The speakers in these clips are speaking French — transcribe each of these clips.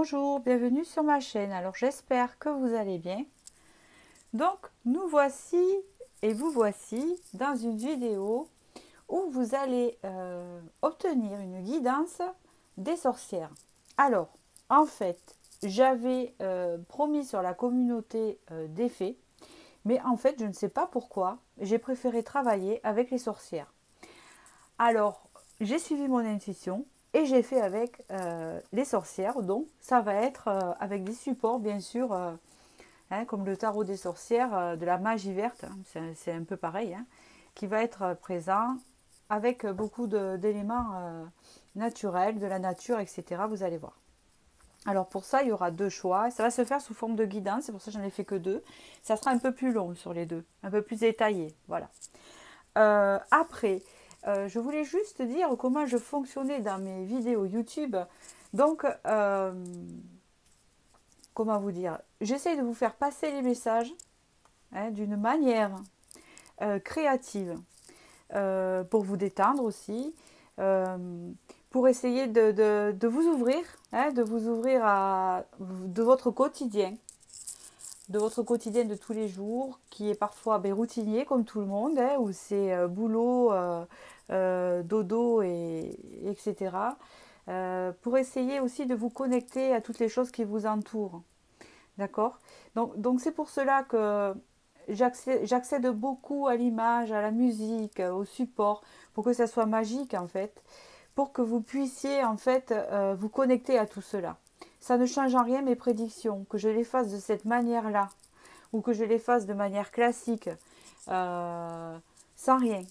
Bonjour, bienvenue sur ma chaîne. Alors j'espère que vous allez bien. Donc nous voici et vous voici dans une vidéo où vous allez obtenir une guidance des sorcières. Alors en fait j'avais promis sur la communauté des fées, mais en fait je ne sais pas pourquoi j'ai préféré travailler avec les sorcières. Alors j'ai suivi mon intuition et j'ai fait avec les sorcières, donc ça va être avec des supports bien sûr, comme le tarot des sorcières, de la magie verte, hein, c'est un peu pareil, hein, qui va être présent avec beaucoup d'éléments naturels, de la nature, etc. Vous allez voir. Alors pour ça, il y aura deux choix. Ça va se faire sous forme de guidance, c'est pour ça que j'en ai fait que deux. Ça sera un peu plus long sur les deux, un peu plus détaillé. Voilà. Après, je voulais juste dire comment je fonctionnais dans mes vidéos YouTube. Donc, comment vous dire, j'essaie de vous faire passer les messages, hein, d'une manière créative, pour vous détendre aussi, euh, pour essayer de vous ouvrir, hein, de vous ouvrir à de votre quotidien, de tous les jours, qui est parfois routinier comme tout le monde, hein, où c'est boulot, dodo, etc. Pour essayer aussi de vous connecter à toutes les choses qui vous entourent. D'accord. Donc c'est pour cela que j'accède beaucoup à l'image, à la musique, au support, pour que ça soit magique en fait, pour que vous puissiez en fait vous connecter à tout cela. Ça ne change en rien mes prédictions, que je les fasse de cette manière-là, ou que je les fasse de manière classique, euh, sans rien,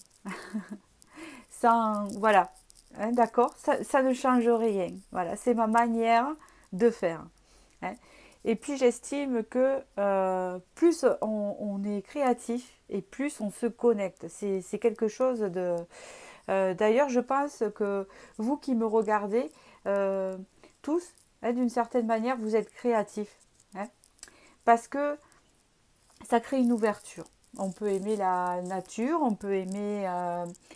sans... Voilà, hein, d'accord, ça ne change rien. Voilà, c'est ma manière de faire. Hein. Et puis j'estime que plus on est créatif et plus on se connecte. C'est quelque chose de... D'ailleurs, je pense que vous qui me regardez, tous, hein, d'une certaine manière, vous êtes créatifs. Hein, parce que ça crée une ouverture. On peut aimer la nature, on peut aimer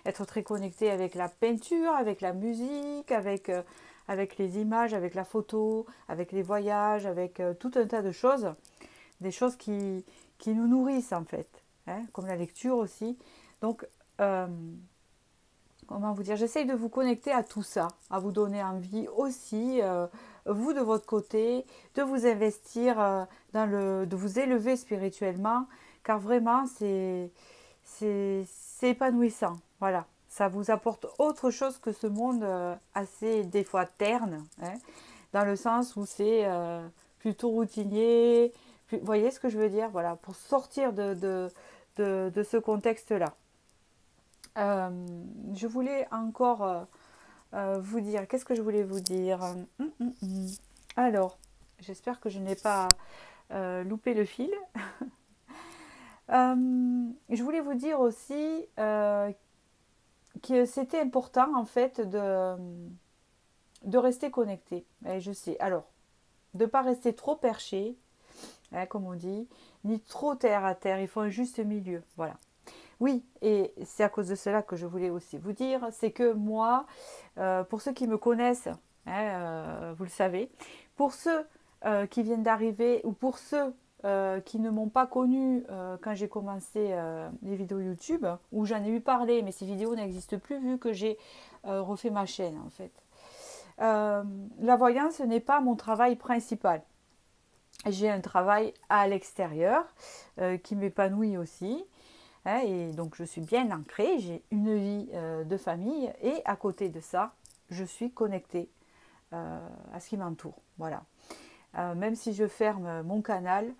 être très connecté avec la peinture, avec la musique, avec les images, avec la photo, avec les voyages, avec tout un tas de choses, des choses qui nous nourrissent en fait, hein, comme la lecture aussi. Donc, euh, comment vous dire, j'essaye de vous connecter à tout ça, à vous donner envie aussi, vous de votre côté, de vous investir de vous élever spirituellement, car vraiment c'est épanouissant. Voilà, ça vous apporte autre chose que ce monde assez des fois terne, hein, dans le sens où c'est plutôt routinier. Vous voyez ce que je veux dire? Voilà, pour sortir de ce contexte-là. Je voulais encore vous dire, qu'est-ce que je voulais vous dire? Alors, j'espère que je n'ai pas loupé le fil. Je voulais vous dire aussi que c'était important en fait de rester connecté. Et je sais, alors, de ne pas rester trop perché, hein, comme on dit, ni trop terre à terre, il faut un juste milieu. Voilà. Oui, et c'est à cause de cela que je voulais aussi vous dire, c'est que moi, pour ceux qui me connaissent, hein, vous le savez, pour ceux qui viennent d'arriver ou pour ceux qui ne m'ont pas connu quand j'ai commencé les vidéos YouTube, où j'en ai eu parlé, mais ces vidéos n'existent plus vu que j'ai refait ma chaîne en fait. La voyance n'est pas mon travail principal. J'ai un travail à l'extérieur qui m'épanouit aussi. Hein, et donc je suis bien ancrée, j'ai une vie de famille et à côté de ça, je suis connectée à ce qui m'entoure. Voilà. Même si je ferme mon canal,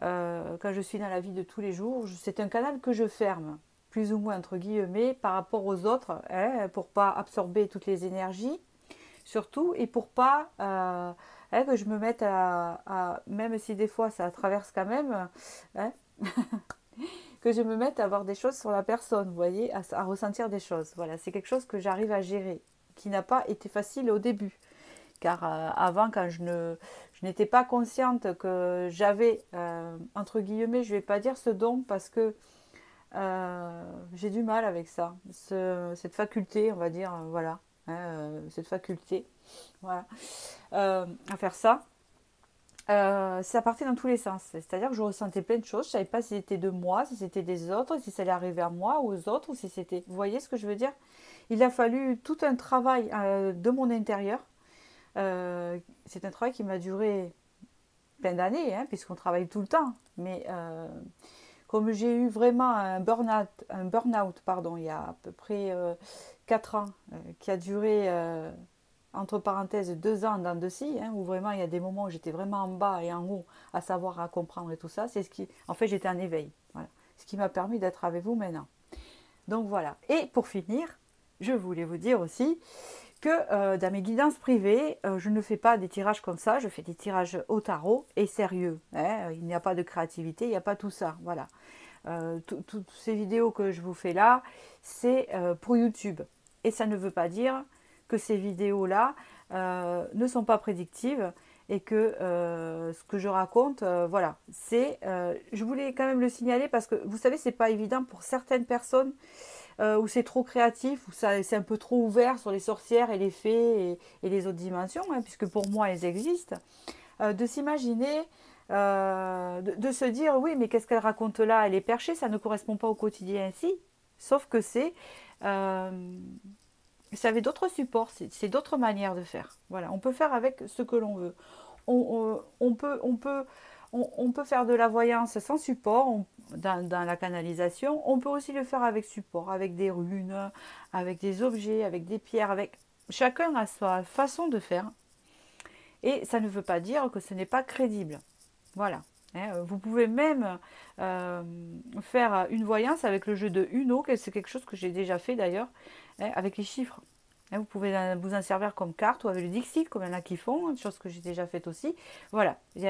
quand je suis dans la vie de tous les jours, c'est un canal que je ferme, plus ou moins entre guillemets, par rapport aux autres, hein, pour pas absorber toutes les énergies, surtout, et pour pas que je me mette même si des fois ça traverse quand même, hein, que je me mette à avoir des choses sur la personne, vous voyez, à ressentir des choses. Voilà, c'est quelque chose que j'arrive à gérer, qui n'a pas été facile au début. Car avant, quand je n'étais pas consciente que j'avais, entre guillemets, je ne vais pas dire ce don, parce que j'ai du mal avec ça, cette faculté, on va dire, voilà, hein, cette faculté, voilà, à faire ça. ça partait dans tous les sens. C'est-à-dire que je ressentais plein de choses. Je ne savais pas si c'était de moi, si c'était des autres, si ça allait arriver à moi ou aux autres, ou si c'était... Vous voyez ce que je veux dire? Il a fallu tout un travail de mon intérieur. C'est un travail qui m'a duré plein d'années, hein, puisqu'on travaille tout le temps. Mais comme j'ai eu vraiment un burn-out, pardon, il y a à peu près 4 ans, qui a duré entre parenthèses 2 ans dans de scie, hein, où vraiment il y a des moments où j'étais vraiment en bas et en haut à savoir, à comprendre et tout ça, c'est ce qui, en fait, j'étais en éveil, voilà, ce qui m'a permis d'être avec vous maintenant. Donc voilà. Et pour finir, je voulais vous dire aussi que dans mes guidances privées, je ne fais pas des tirages comme ça, je fais des tirages au tarot et sérieux, hein. Il n'y a pas de créativité, il n'y a pas tout ça, voilà. Toutes ces vidéos que je vous fais là, c'est pour YouTube. Et ça ne veut pas dire que ces vidéos-là ne sont pas prédictives et que ce que je raconte, voilà, je voulais quand même le signaler parce que vous savez, c'est pas évident pour certaines personnes où c'est trop créatif, où c'est un peu trop ouvert sur les sorcières et les fées et les autres dimensions, hein, puisque pour moi elles existent, de s'imaginer, de se dire oui, mais qu'est-ce qu'elle raconte là? Elle est perchée, ça ne correspond pas au quotidien ainsi. Sauf que euh, c'est avec d'autres supports, c'est d'autres manières de faire. Voilà, on peut faire avec ce que l'on veut. On peut faire de la voyance sans support dans la canalisation. On peut aussi le faire avec support, avec des runes, avec des objets, avec des pierres. Chacun a sa façon de faire. Et ça ne veut pas dire que ce n'est pas crédible. Voilà. Hein, vous pouvez même euh, faire une voyance avec le jeu de Uno, c'est quelque chose que j'ai déjà fait d'ailleurs, hein, avec les chiffres. Hein, vous pouvez vous en servir comme carte ou avec le Dixit, comme il y en a qui font, une chose que j'ai déjà faite aussi. Voilà, il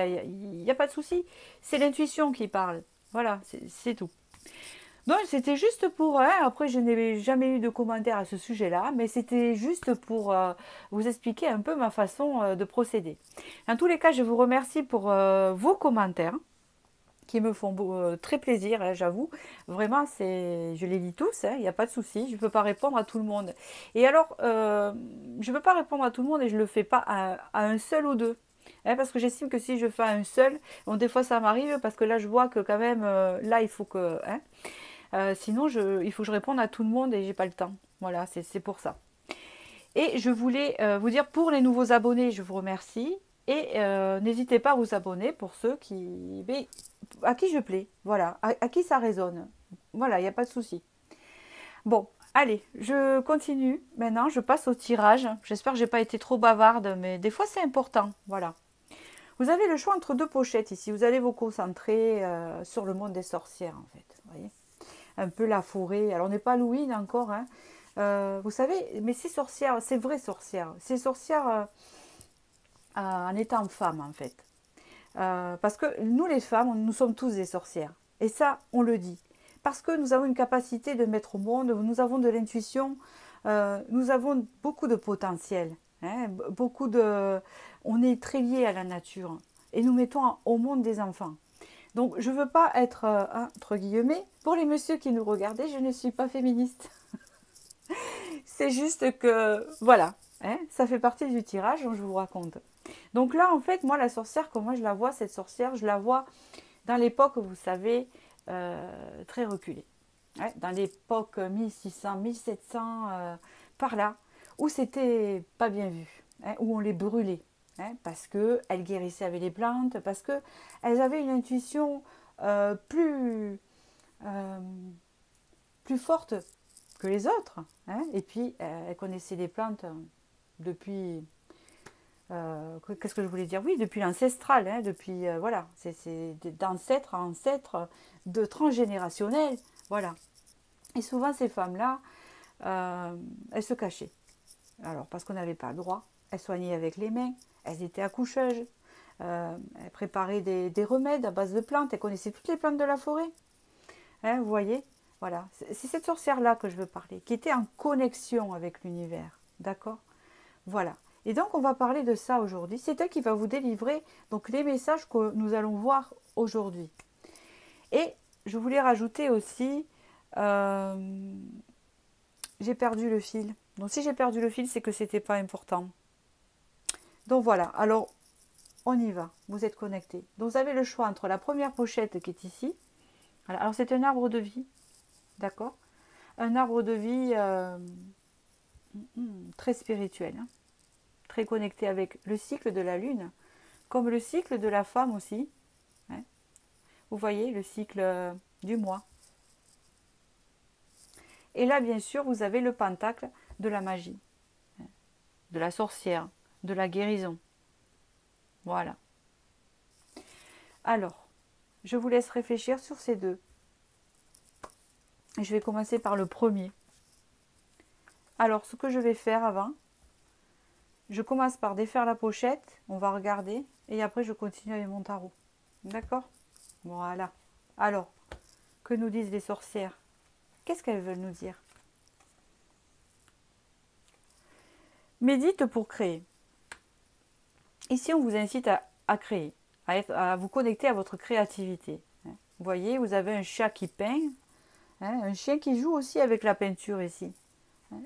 n'y a pas de souci. C'est l'intuition qui parle. Voilà, c'est tout. Donc c'était juste pour, hein, après je n'ai jamais eu de commentaires à ce sujet-là, mais c'était juste pour vous expliquer un peu ma façon de procéder. En tous les cas, je vous remercie pour vos commentaires qui me font très plaisir, hein, j'avoue. Vraiment, je les lis tous, il n'y a pas de souci. Je ne peux pas répondre à tout le monde. Et alors, je ne peux pas répondre à tout le monde et je ne le fais pas à un seul ou deux. Hein, parce que j'estime que si je fais à un seul, bon, des fois ça m'arrive parce que là je vois que quand même, là il faut que... Hein, sinon, il faut que je réponde à tout le monde et j'ai pas le temps. Voilà, c'est pour ça. Et je voulais vous dire, pour les nouveaux abonnés, je vous remercie. Et n'hésitez pas à vous abonner pour ceux à qui je plais. Voilà, à qui ça résonne. Voilà, il n'y a pas de souci. Bon, allez, je continue. Maintenant, je passe au tirage. J'espère que j'ai pas été trop bavarde, mais des fois c'est important. Voilà. Vous avez le choix entre deux pochettes ici. Vous allez vous concentrer sur le monde des sorcières, en fait. Vous voyez, un peu la forêt. Alors, on n'est pas Halloween encore, hein. Vous savez, mais ces sorcières, ces vraies sorcières, ces sorcières en étant femmes, en fait. Parce que nous, les femmes, nous sommes tous des sorcières. Et ça, on le dit. Parce que nous avons une capacité de mettre au monde, nous avons de l'intuition, nous avons beaucoup de potentiel. Hein, on est très liés à la nature. Et nous mettons au monde des enfants. Donc, je ne veux pas être, entre guillemets, pour les messieurs qui nous regardaient, je ne suis pas féministe. C'est juste que, voilà, hein, ça fait partie du tirage dont je vous raconte. Donc là, en fait, moi, la sorcière, comment je la vois, cette sorcière, je la vois dans l'époque, vous savez, très reculée. Ouais, dans l'époque 1600, 1700, par là, où c'était pas bien vu, hein, où on les brûlait, hein, parce qu'elles guérissaient avec les plantes, parce qu'elles avaient une intuition euh, plus forte que les autres. Hein, et puis, elles connaissaient les plantes depuis... qu'est-ce que je voulais dire? Oui, depuis l'ancestral, hein, depuis... voilà, c'est d'ancêtre à ancêtre, de transgénérationnel, voilà. Et souvent, ces femmes-là, elles se cachaient. Alors, parce qu'on n'avait pas le droit. Elles soignaient avec les mains, elles étaient accoucheuses, elles préparaient des remèdes à base de plantes, elles connaissaient toutes les plantes de la forêt. Hein, vous voyez? Voilà, c'est cette sorcière-là que je veux parler, qui était en connexion avec l'univers. D'accord? Voilà. Et donc, on va parler de ça aujourd'hui. C'est elle qui va vous délivrer donc, les messages que nous allons voir aujourd'hui. Et je voulais rajouter aussi, j'ai perdu le fil. Donc, si j'ai perdu le fil, c'est que c'était pas important. Donc, voilà. Alors, on y va, vous êtes connecté. Donc vous avez le choix entre la première pochette qui est ici. Voilà. Alors c'est un arbre de vie, d'accord? Un arbre de vie très spirituel, hein, très connecté avec le cycle de la lune, comme le cycle de la femme aussi. Hein. Vous voyez, le cycle du mois. Et là, bien sûr, vous avez le pentacle de la magie, hein, de la sorcière, de la guérison. Voilà. Alors, je vous laisse réfléchir sur ces deux. Je vais commencer par le premier. Alors, ce que je vais faire avant, je commence par défaire la pochette, on va regarder, et après je continue avec mon tarot. D'accord? Voilà. Alors, que nous disent les sorcières? Qu'est-ce qu'elles veulent nous dire? Médite pour créer. Ici, on vous incite à créer, à vous connecter à votre créativité. Vous voyez, vous avez un chat qui peint, hein, un chien qui joue aussi avec la peinture ici.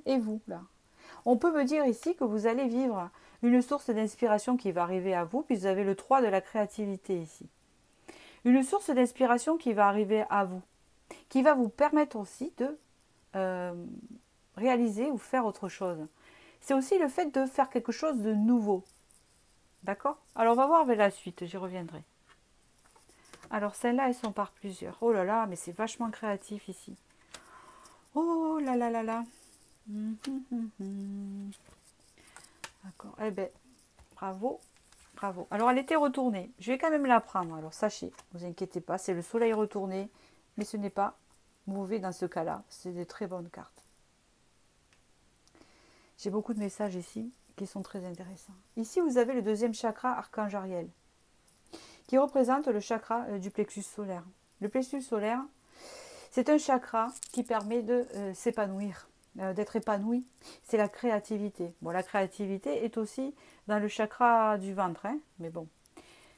Et vous, là? On peut me dire ici que vous allez vivre une source d'inspiration qui va arriver à vous, puis vous avez le 3 de la créativité ici. Une source d'inspiration qui va arriver à vous, qui va vous permettre aussi de réaliser ou faire autre chose. C'est aussi le fait de faire quelque chose de nouveau. D'accord? Alors on va voir avec la suite, j'y reviendrai. Alors celles-là, elles sont par plusieurs. Oh là là, mais c'est vachement créatif ici. Oh là là là là. D'accord. Eh bien, bravo. Bravo. Alors, elle était retournée. Je vais quand même la prendre. Alors, sachez, ne vous inquiétez pas, c'est le soleil retourné. Mais ce n'est pas mauvais dans ce cas-là. C'est de très bonnes cartes. J'ai beaucoup de messages ici qui sont très intéressants. Ici, vous avez le deuxième chakra, Archange Ariel, qui représente le chakra du plexus solaire. Le plexus solaire, c'est un chakra qui permet de s'épanouir, d'être épanoui. C'est la créativité. Bon, la créativité est aussi dans le chakra du ventre, hein, mais bon,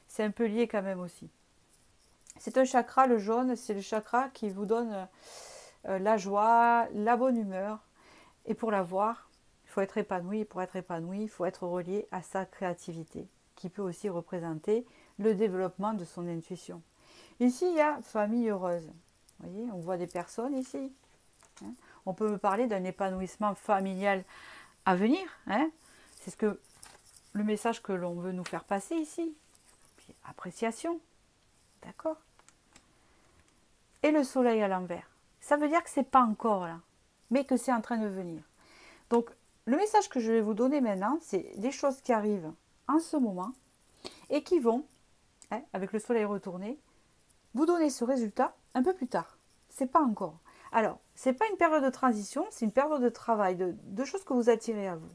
c'est un peu lié quand même aussi. C'est un chakra, le jaune, c'est le chakra qui vous donne la joie, la bonne humeur. Et pour l'avoir, il faut être épanoui. Et pour être épanoui, il faut être relié à sa créativité, qui peut aussi représenter le développement de son intuition. Ici, il y a famille heureuse. Vous voyez, on voit des personnes ici. Hein. On peut me parler d'un épanouissement familial à venir. Hein. C'est ce que le message que l'on veut nous faire passer ici. Puis, appréciation. D'accord? Et le soleil à l'envers. Ça veut dire que ce n'est pas encore là, mais que c'est en train de venir. Donc, le message que je vais vous donner maintenant, c'est des choses qui arrivent en ce moment et qui vont, hein, avec le soleil retourné, vous donner ce résultat un peu plus tard. C'est pas encore. Alors, ce n'est pas une période de transition, c'est une période de travail, de choses que vous attirez à vous.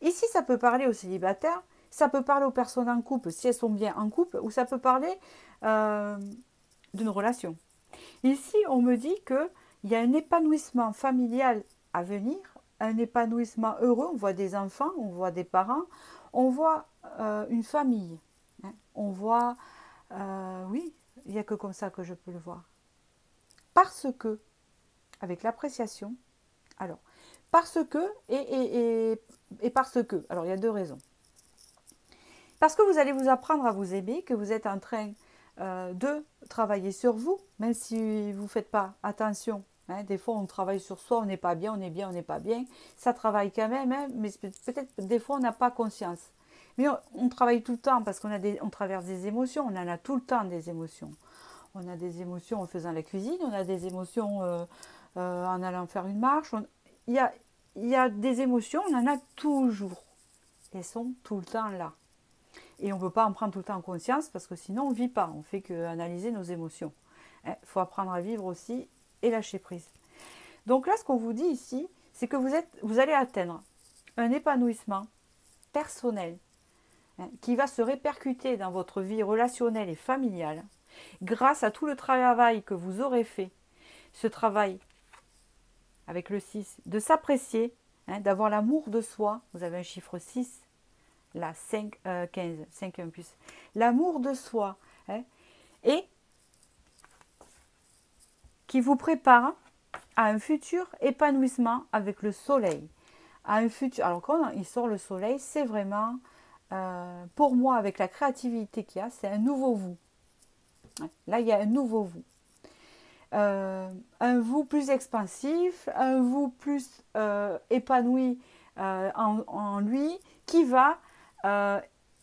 Ici, ça peut parler aux célibataires, ça peut parler aux personnes en couple, si elles sont bien en couple, ou ça peut parler d'une relation. Ici, on me dit qu'il y a un épanouissement familial à venir, un épanouissement heureux. On voit des enfants, on voit des parents, on voit une famille. Hein. On voit, oui, il n'y a que comme ça que je peux le voir. Parce que, avec l'appréciation, alors, parce que et parce que, alors il y a deux raisons. Parce que vous allez vous apprendre à vous aimer, que vous êtes en train de travailler sur vous, même si vous ne faites pas attention. Hein, des fois, on travaille sur soi, on n'est pas bien, on est bien, on n'est pas bien. Ça travaille quand même, hein, mais peut-être des fois, on n'a pas conscience. Mais on travaille tout le temps parce on traverse des émotions, on en a tout le temps des émotions. On a des émotions en faisant la cuisine, on a des émotions en allant faire une marche. Il y a des émotions, on en a toujours. Elles sont tout le temps là. Et on ne peut pas en prendre tout le temps conscience parce que sinon on ne vit pas, on ne fait qu'analyser nos émotions. Il faut apprendre à vivre aussi et lâcher prise. Donc là, ce qu'on vous dit ici, c'est que vous allez atteindre un épanouissement personnel qui va se répercuter dans votre vie relationnelle et familiale grâce à tout le travail que vous aurez fait. Ce travail avec le 6, de s'apprécier, d'avoir l'amour de soi. Vous avez un chiffre 6. Là, 15, 5 et 1 plus. L'amour de soi. Hein, et qui vous prépare à un futur épanouissement avec le soleil. À un futur. Alors, quand il sort le soleil, c'est vraiment pour moi, avec la créativité qu'il y a, c'est un nouveau vous. Là, il y a un nouveau vous. Un vous plus expansif, un vous plus épanoui en lui, qui va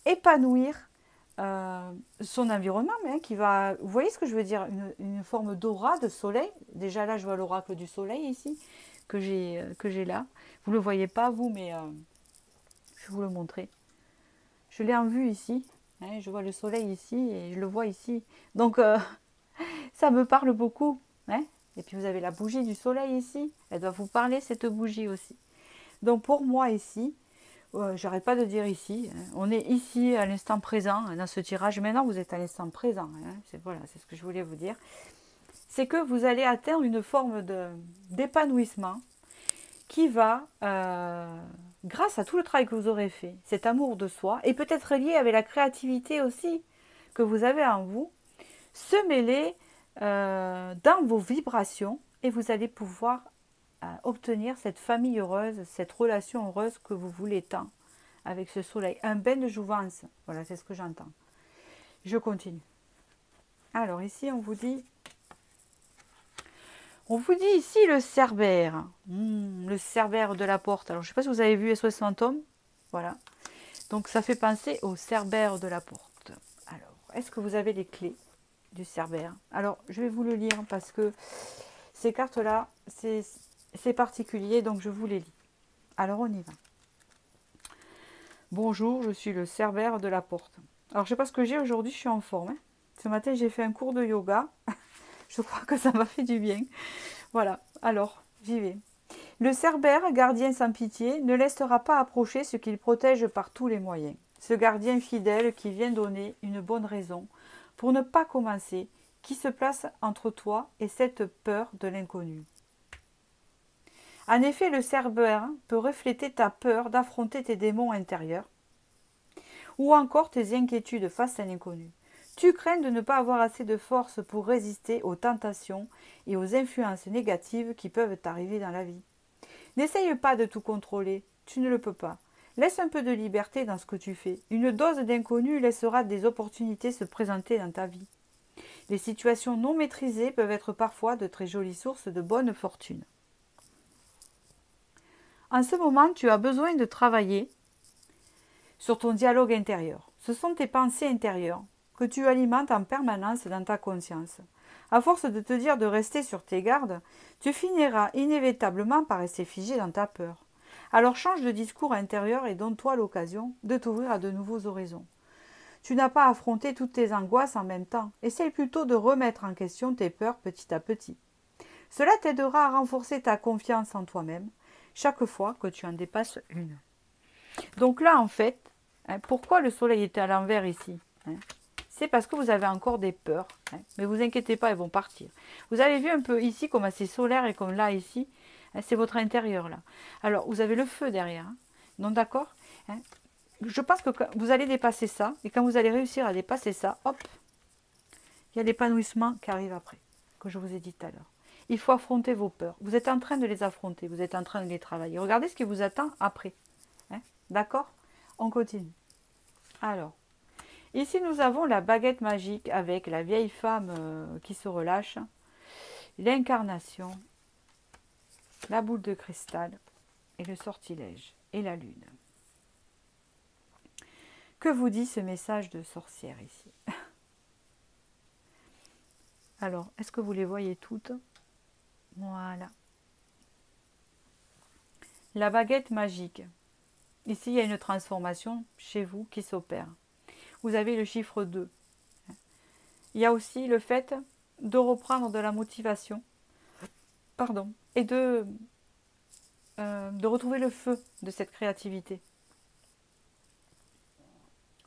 épanouir son environnement, mais qui va, vous voyez ce que je veux dire, une forme d'aura de soleil. Déjà là, je vois l'oracle du soleil ici, que j'ai là. Vous ne le voyez pas, vous, mais je vais vous le montrer. Je l'ai en vue ici. Hein, je vois le soleil ici et je le vois ici. Donc, ça me parle beaucoup. Hein. Et puis, vous avez la bougie du soleil ici. Elle doit vous parler, cette bougie aussi. Donc, pour moi, ici, j'arrête pas de dire ici, hein, on est ici à l'instant présent, dans ce tirage. Maintenant, vous êtes à l'instant présent. Hein, voilà, c'est ce que je voulais vous dire. C'est que vous allez atteindre une forme d'épanouissement qui va, grâce à tout le travail que vous aurez fait, cet amour de soi, et peut-être lié avec la créativité aussi que vous avez en vous, se mêler dans vos vibrations et vous allez pouvoir obtenir cette famille heureuse, cette relation heureuse que vous voulez tant avec ce soleil. Un bain de jouvence, voilà, c'est ce que j'entends. Je continue. Alors ici, on vous dit ici le cerbère. Le cerbère de la porte. Alors, je ne sais pas si vous avez vu SOS Fantôme. Voilà. Donc, ça fait penser au cerbère de la porte. Alors, est-ce que vous avez les clés du cerbère? Alors, je vais vous le lire parce que ces cartes-là, c'est particulier, donc je vous les lis. Alors, on y va. Bonjour, je suis le cerbère de la porte. Alors, je ne sais pas ce que j'ai aujourd'hui, je suis en forme. Hein. Ce matin, j'ai fait un cours de yoga. Je crois que ça m'a fait du bien. Voilà, alors, j'y vais. Le cerbère, gardien sans pitié, ne laissera pas approcher ce qu'il protège par tous les moyens. Ce gardien fidèle qui vient donner une bonne raison pour ne pas commencer, qui se place entre toi et cette peur de l'inconnu. En effet, le cerbère peut refléter ta peur d'affronter tes démons intérieurs ou encore tes inquiétudes face à l'inconnu. Tu crains de ne pas avoir assez de force pour résister aux tentations et aux influences négatives qui peuvent t'arriver dans la vie. N'essaye pas de tout contrôler, tu ne le peux pas. Laisse un peu de liberté dans ce que tu fais. Une dose d'inconnu laissera des opportunités se présenter dans ta vie. Les situations non maîtrisées peuvent être parfois de très jolies sources de bonne fortune. En ce moment, tu as besoin de travailler sur ton dialogue intérieur. Ce sont tes pensées intérieures que tu alimentes en permanence dans ta conscience. À force de te dire de rester sur tes gardes, tu finiras inévitablement par rester figé dans ta peur. Alors change de discours intérieur et donne-toi l'occasion de t'ouvrir à de nouveaux horizons. Tu n'as pas affronté toutes tes angoisses en même temps. Essaye plutôt de remettre en question tes peurs petit à petit. Cela t'aidera à renforcer ta confiance en toi-même chaque fois que tu en dépasses une. Donc là, en fait, pourquoi le soleil était à l'envers ici? C'est parce que vous avez encore des peurs. Mais vous inquiétez pas, elles vont partir. Vous avez vu un peu ici comment c'est solaire et comme là, ici, c'est votre intérieur là. Alors, vous avez le feu derrière. Non, d'accord? Je pense que vous allez dépasser ça. Et quand vous allez réussir à dépasser ça, hop, il y a l'épanouissement qui arrive après, que je vous ai dit tout à l'heure. Il faut affronter vos peurs. Vous êtes en train de les affronter. Vous êtes en train de les travailler. Regardez ce qui vous attend après. D'accord? On continue. Alors, ici nous avons la baguette magique avec la vieille femme qui se relâche, l'incarnation, la boule de cristal et le sortilège et la lune. Que vous dit ce message de sorcière ici? Alors, est-ce que vous les voyez toutes? Voilà. La baguette magique. Ici, il y a une transformation chez vous qui s'opère. Vous avez le chiffre 2. Il y a aussi le fait de reprendre de la motivation, et de retrouver le feu de cette créativité.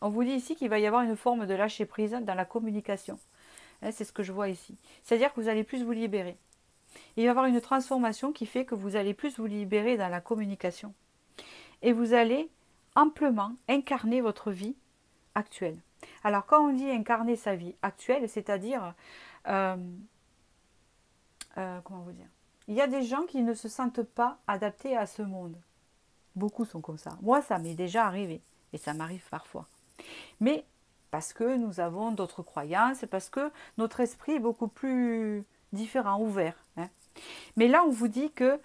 On vous dit ici qu'il va y avoir une forme de lâcher prise dans la communication. C'est ce que je vois ici. C'est-à-dire que vous allez plus vous libérer. Il va y avoir une transformation qui fait que vous allez plus vous libérer dans la communication. Et vous allez amplement incarner votre vie actuelle. Alors quand on dit incarner sa vie actuelle, c'est-à-dire, comment vous dire, il y a des gens qui ne se sentent pas adaptés à ce monde. Beaucoup sont comme ça. Moi, ça m'est déjà arrivé. Et ça m'arrive parfois. Mais parce que nous avons d'autres croyances, parce que notre esprit est beaucoup plus différent, ouvert. Hein. Mais là, on vous dit que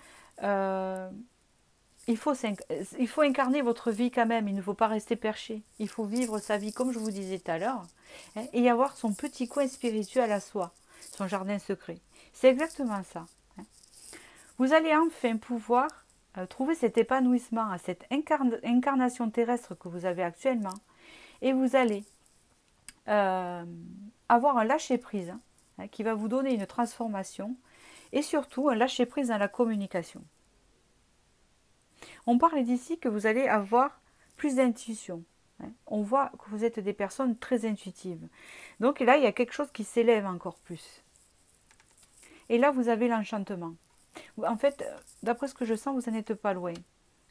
il faut incarner votre vie quand même, il ne faut pas rester perché. Il faut vivre sa vie comme je vous disais tout à l'heure, hein, et avoir son petit coin spirituel à soi, son jardin secret. C'est exactement ça. Hein. Vous allez enfin pouvoir trouver cet épanouissement à cette incarnation terrestre que vous avez actuellement, et vous allez avoir un lâcher-prise hein, qui va vous donner une transformation, et surtout un lâcher-prise dans la communication. On parle d'ici que vous allez avoir plus d'intuition. Hein. On voit que vous êtes des personnes très intuitives. Donc là, il y a quelque chose qui s'élève encore plus. Et là, vous avez l'enchantement. En fait, d'après ce que je sens, vous n'en êtes pas loin.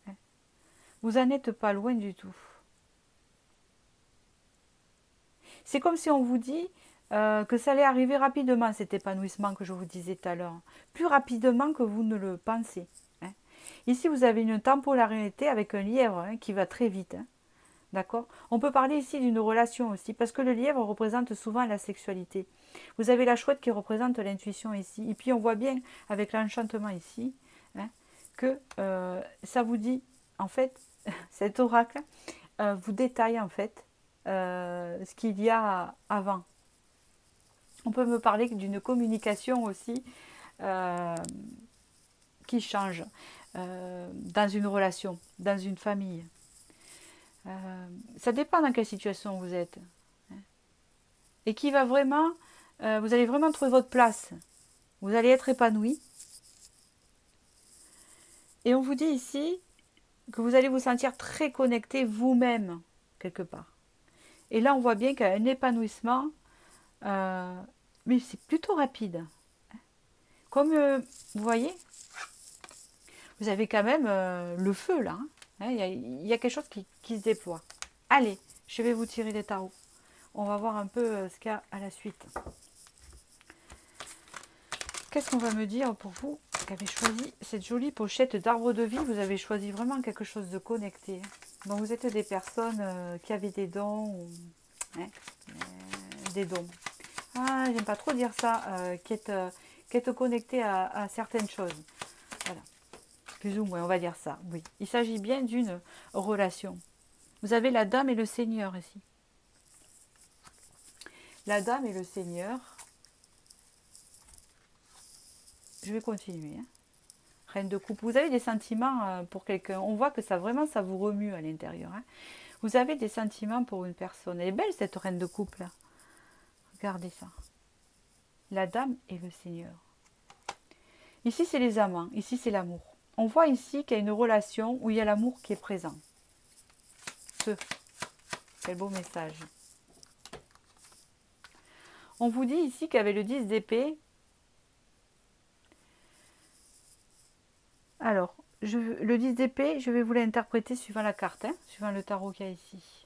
Hein. Vous n'en êtes pas loin du tout. C'est comme si on vous dit que ça allait arriver rapidement, cet épanouissement que je vous disais tout à l'heure. Plus rapidement que vous ne le pensez. Ici, vous avez une temporalité avec un lièvre hein, qui va très vite. Hein. D'accord. On peut parler ici d'une relation aussi, parce que le lièvre représente souvent la sexualité. Vous avez la chouette qui représente l'intuition ici. Et puis, on voit bien avec l'enchantement ici hein, que ça vous dit, en fait, cet oracle vous détaille en fait ce qu'il y a avant. On peut me parler d'une communication aussi qui change. Dans une relation, dans une famille. Ça dépend dans quelle situation vous êtes. Et qui va vraiment, vous allez vraiment trouver votre place. Vous allez être épanoui. Et on vous dit ici que vous allez vous sentir très connecté vous-même, quelque part. Et là, on voit bien qu'il y a un épanouissement, mais c'est plutôt rapide. Comme, vous voyez, vous avez quand même le feu là. Hein. Il y a quelque chose qui se déploie. Allez, je vais vous tirer les tarots. On va voir un peu ce qu'il y a à la suite. Qu'est-ce qu'on va me dire pour vous qui avez choisi cette jolie pochette d'arbre de vie? Vous avez choisi vraiment quelque chose de connecté. Donc vous êtes des personnes qui avaient des dons. Hein, des dons. Ah, j'aime pas trop dire ça. Qui est connecté à certaines choses. Voilà. Plus ou moins, on va dire ça, oui. Il s'agit bien d'une relation. Vous avez la dame et le seigneur ici. La dame et le seigneur. Je vais continuer. Hein. Reine de coupe. Vous avez des sentiments pour quelqu'un. On voit que ça vraiment, ça vous remue à l'intérieur. Hein. Vous avez des sentiments pour une personne. Elle est belle cette reine de coupe là. Regardez ça. La dame et le seigneur. Ici, c'est les amants. Ici, c'est l'amour. On voit ici qu'il y a une relation où il y a l'amour qui est présent. Quel beau message. On vous dit ici qu'avec le 10 d'épée, alors, le 10 d'épée, je vais vous l'interpréter suivant la carte, hein, suivant le tarot qu'il y a ici.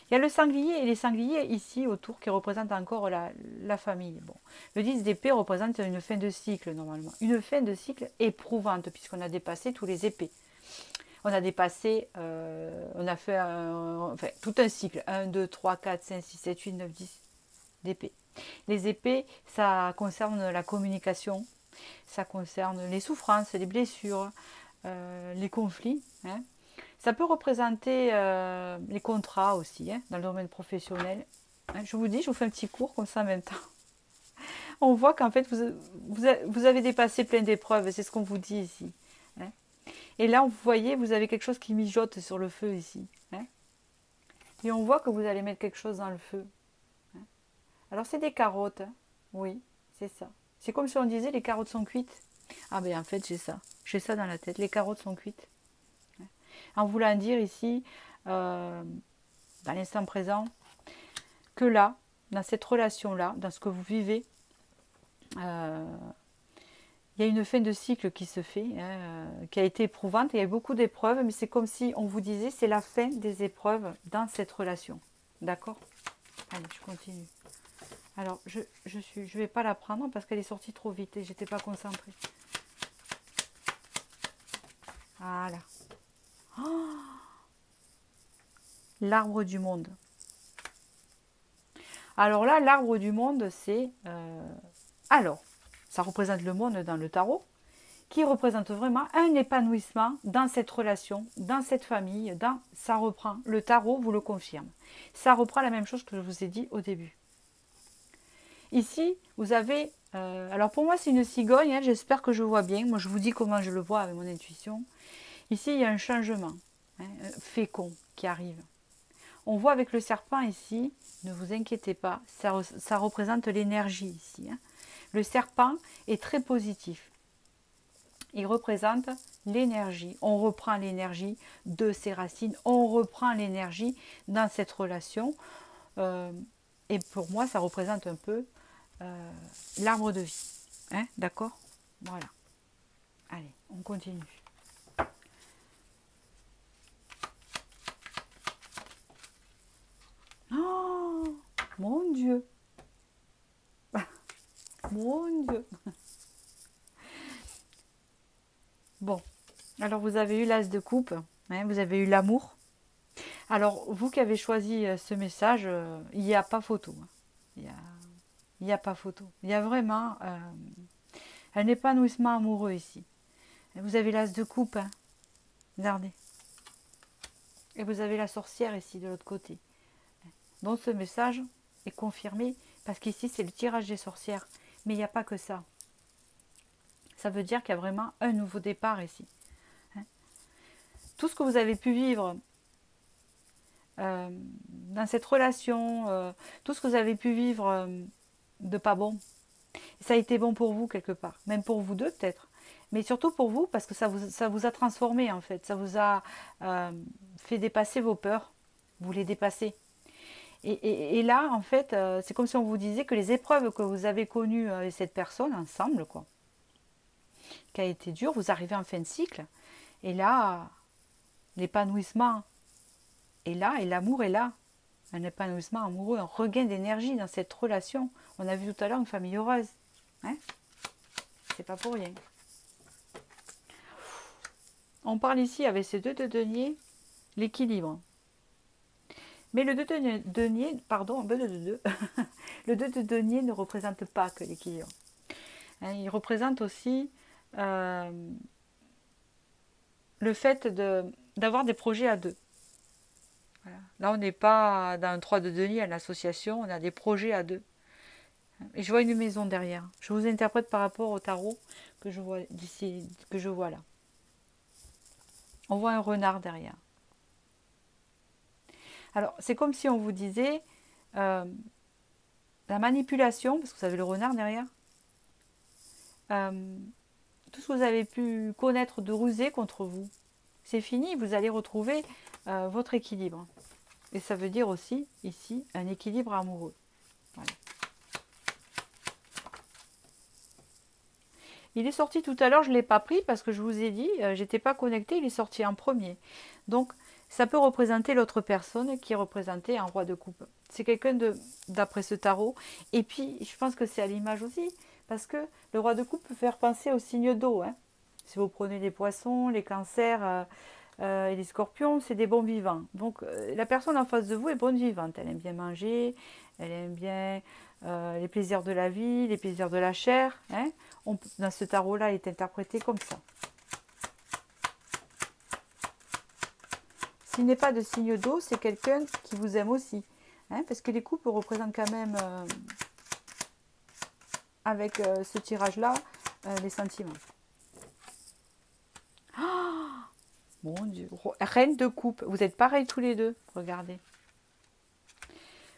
Il y a le sanglier et les sangliers ici autour qui représentent encore la famille. Bon. Le 10 d'épée représente une fin de cycle normalement. Une fin de cycle éprouvante puisqu'on a dépassé tous les épées. On a dépassé, on a fait enfin, tout un cycle. 1, 2, 3, 4, 5, 6, 7, 8, 9, 10 d'épées. Les épées, ça concerne la communication, ça concerne les souffrances, les blessures, les conflits. Hein. Ça peut représenter les contrats aussi, hein, dans le domaine professionnel. Hein, je vous dis, je vous fais un petit cours comme ça en même temps. On voit qu'en fait, vous avez dépassé plein d'épreuves, c'est ce qu'on vous dit ici. Hein. Et là, vous voyez, vous avez quelque chose qui mijote sur le feu ici. Hein. Et on voit que vous allez mettre quelque chose dans le feu. Hein. Alors, c'est des carottes. Hein. Oui, c'est ça. C'est comme si on disait, les carottes sont cuites. Ah ben en fait, j'ai ça. J'ai ça dans la tête. Les carottes sont cuites. En voulant dire ici, dans l'instant présent, que là, dans cette relation-là, dans ce que vous vivez, il y a une fin de cycle qui se fait, hein, qui a été éprouvante. Il y a eu beaucoup d'épreuves, mais c'est comme si on vous disait, c'est la fin des épreuves dans cette relation. D'accord? Allez, je continue. Alors, je vais pas la prendre parce qu'elle est sortie trop vite et j'étais pas concentrée. Voilà. Oh, l'arbre du monde. Alors là, l'arbre du monde, c'est... alors, ça représente le monde dans le tarot, qui représente vraiment un épanouissement dans cette relation, dans cette famille, ça reprend. Le tarot vous le confirme. Ça reprend la même chose que je vous ai dit au début. Ici, vous avez... alors pour moi, c'est une cigogne, hein, j'espère que je vois bien. Moi, je vous dis comment je le vois avec mon intuition. Ici, il y a un changement fécond qui arrive. On voit avec le serpent ici, ne vous inquiétez pas, ça représente l'énergie ici. Hein. Le serpent est très positif. Il représente l'énergie. On reprend l'énergie de ses racines, on reprend l'énergie dans cette relation. Et pour moi, ça représente un peu l'arbre de vie. Hein, d'accord? Voilà. Allez, on continue. Oh, mon Dieu. Mon Dieu. Bon, alors vous avez eu l'as de coupe, hein, vous avez eu l'amour. Alors, vous qui avez choisi ce message, il n'y a pas photo. Hein. Il n'y a pas photo. Il y a vraiment un épanouissement amoureux ici. Et vous avez l'as de coupe, hein. Regardez. Et vous avez la sorcière ici de l'autre côté. Donc ce message est confirmé parce qu'ici c'est le tirage des sorcières. Mais il n'y a pas que ça. Ça veut dire qu'il y a vraiment un nouveau départ ici. Tout ce que vous avez pu vivre dans cette relation, tout ce que vous avez pu vivre de pas bon, ça a été bon pour vous quelque part. Même pour vous deux peut-être. Mais surtout pour vous parce que ça vous a transformé en fait. Ça vous a fait dépasser vos peurs. Vous les dépassez. Et là, en fait, c'est comme si on vous disait que les épreuves que vous avez connues avec cette personne ensemble, quoi, qui a été dur, vous arrivez en fin de cycle. Et là, l'épanouissement est là et l'amour est là. Un épanouissement amoureux, un regain d'énergie dans cette relation. On a vu tout à l'heure une famille heureuse. Hein, c'est pas pour rien. On parle ici avec ces deux de denier, l'équilibre. Mais le 2 de denier, pardon, le 2 de denier ne représente pas que l'équilibre. Hein, il représente aussi le fait d'avoir des projets à deux. Voilà. Là, on n'est pas dans un 3 de denier à l'association, on a des projets à deux. Et je vois une maison derrière. Je vous interprète par rapport au tarot que je vois d'ici, que je vois là. On voit un renard derrière. Alors, c'est comme si on vous disait la manipulation, parce que vous avez le renard derrière, tout ce que vous avez pu connaître de rusé contre vous, c'est fini, vous allez retrouver votre équilibre. Et ça veut dire aussi, ici, un équilibre amoureux. Voilà. Il est sorti tout à l'heure, je ne l'ai pas pris parce que je vous ai dit, j'étais pas connectée, il est sorti en premier. Donc, ça peut représenter l'autre personne qui est représentée en roi de coupe. C'est quelqu'un d'après ce tarot. Et puis, je pense que c'est à l'image aussi, parce que le roi de coupe peut faire penser au signe d'eau. Hein. Si vous prenez les poissons, les cancers et les scorpions, c'est des bons vivants. Donc, la personne en face de vous est bonne vivante. Elle aime bien manger, elle aime bien les plaisirs de la vie, les plaisirs de la chair. Hein. Dans ce tarot-là, il est interprété comme ça. S'il n'est pas de signe d'eau, c'est quelqu'un qui vous aime aussi. Hein, parce que les couples représentent quand même, avec ce tirage-là, les sentiments. Oh, mon Dieu. Reine de coupe. Vous êtes pareils tous les deux. Regardez.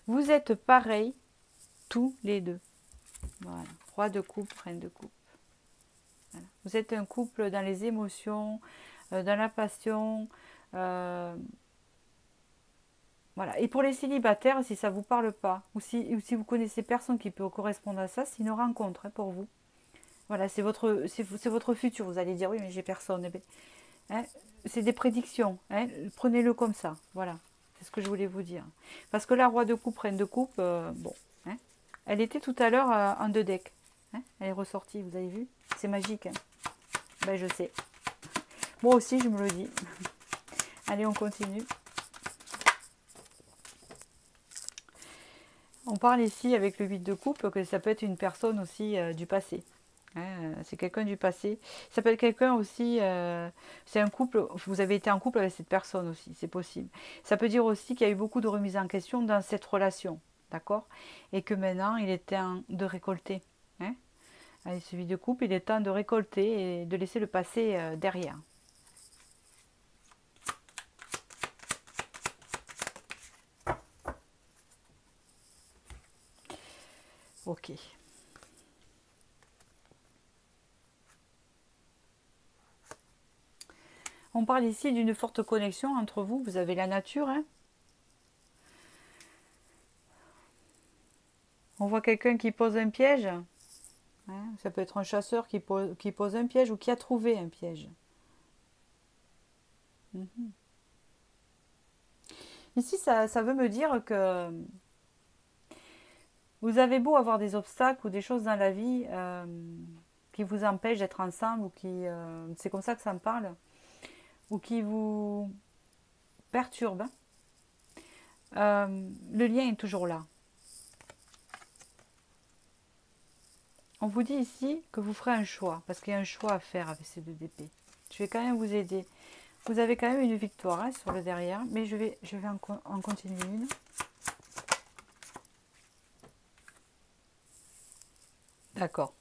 Vous êtes pareils tous les deux. Voilà. Roi de coupe, reine de coupe. Voilà. Vous êtes un couple dans les émotions, dans la passion. Voilà. Et pour les célibataires, si ça ne vous parle pas, ou si vous connaissez personne qui peut correspondre à ça, c'est une rencontre hein, pour vous. Voilà, c'est votre futur. Vous allez dire, oui, mais j'ai personne. Eh bien, hein, c'est des prédictions. Hein, prenez-le comme ça. Voilà, c'est ce que je voulais vous dire. Parce que la roi de coupe, reine de coupe, bon, hein, elle était tout à l'heure en 2 decks. Hein, elle est ressortie, vous avez vu? C'est magique. Hein. Ben, je sais. Moi aussi, je me le dis. Allez, on continue. On parle ici avec le 8 de coupe que ça peut être une personne aussi du passé. Hein, c'est quelqu'un du passé. Ça peut être quelqu'un aussi, c'est un couple, vous avez été en couple avec cette personne aussi, c'est possible. Ça peut dire aussi qu'il y a eu beaucoup de remises en question dans cette relation, d'accord? Et que maintenant, il est temps de récolter. Hein. Avec ce 8 de coupe, il est temps de récolter et de laisser le passé derrière. Ok. On parle ici d'une forte connexion entre vous. Vous avez la nature. Hein. On voit quelqu'un qui pose un piège. Hein. Ça peut être un chasseur qui pose un piège ou qui a trouvé un piège. Mhm. Ici, ça veut me dire que vous avez beau avoir des obstacles ou des choses dans la vie qui vous empêchent d'être ensemble ou qui, c'est comme ça que ça me parle, ou qui vous perturbent. Le lien est toujours là. On vous dit ici que vous ferez un choix, parce qu'il y a un choix à faire avec ces deux d'épée. Je vais quand même vous aider. Vous avez quand même une victoire hein, sur le derrière, mais je vais en continuer une. D'accord.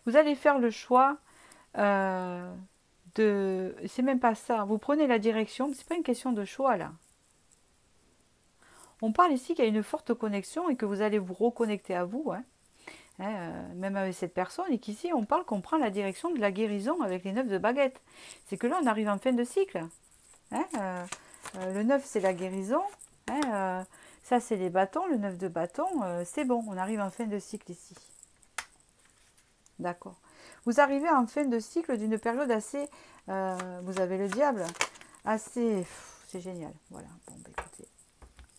Vous allez faire le choix de... C'est même pas ça. Vous prenez la direction, c'est pas une question de choix là. On parle ici qu'il y a une forte connexion et que vous allez vous reconnecter à vous, hein, même avec cette personne, et qu'ici on parle qu'on prend la direction de la guérison avec les 9 de baguette. C'est que là on arrive en fin de cycle. Hein, le 9 c'est la guérison, hein, ça c'est les bâtons, le 9 de bâton, c'est bon, on arrive en fin de cycle ici. D'accord. Vous arrivez en fin de cycle d'une période assez, vous avez le diable, assez, c'est génial, voilà, bon, bah, écoutez,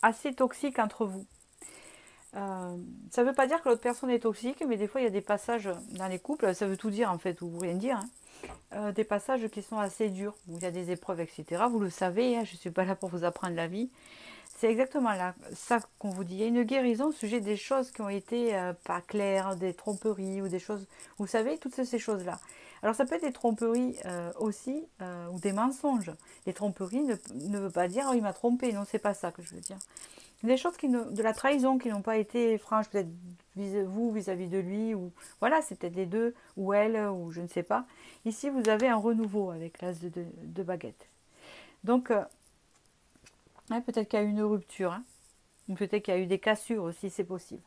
assez toxique entre vous. Ça ne veut pas dire que l'autre personne est toxique, mais des fois il y a des passages dans les couples, ça veut tout dire en fait, ou rien dire, hein, des passages qui sont assez durs, où il y a des épreuves, etc. Vous le savez, hein, je ne suis pas là pour vous apprendre la vie. C'est exactement là, ça qu'on vous dit. Il y a une guérison au sujet des choses qui ont été pas claires, des tromperies ou des choses, vous savez, toutes ces choses-là. Alors ça peut être des tromperies aussi ou des mensonges. Les tromperies ne veut pas dire oh, il m'a trompé, non, c'est pas ça que je veux dire. Des choses de la trahison qui n'ont pas été franches, peut-être vous vis-à-vis de lui, ou voilà, c'est peut-être les deux, ou elle, ou je ne sais pas. Ici, vous avez un renouveau avec l'as de baguette. Donc, hein, peut-être qu'il y a eu une rupture, hein, ou peut-être qu'il y a eu des cassures aussi, c'est possible.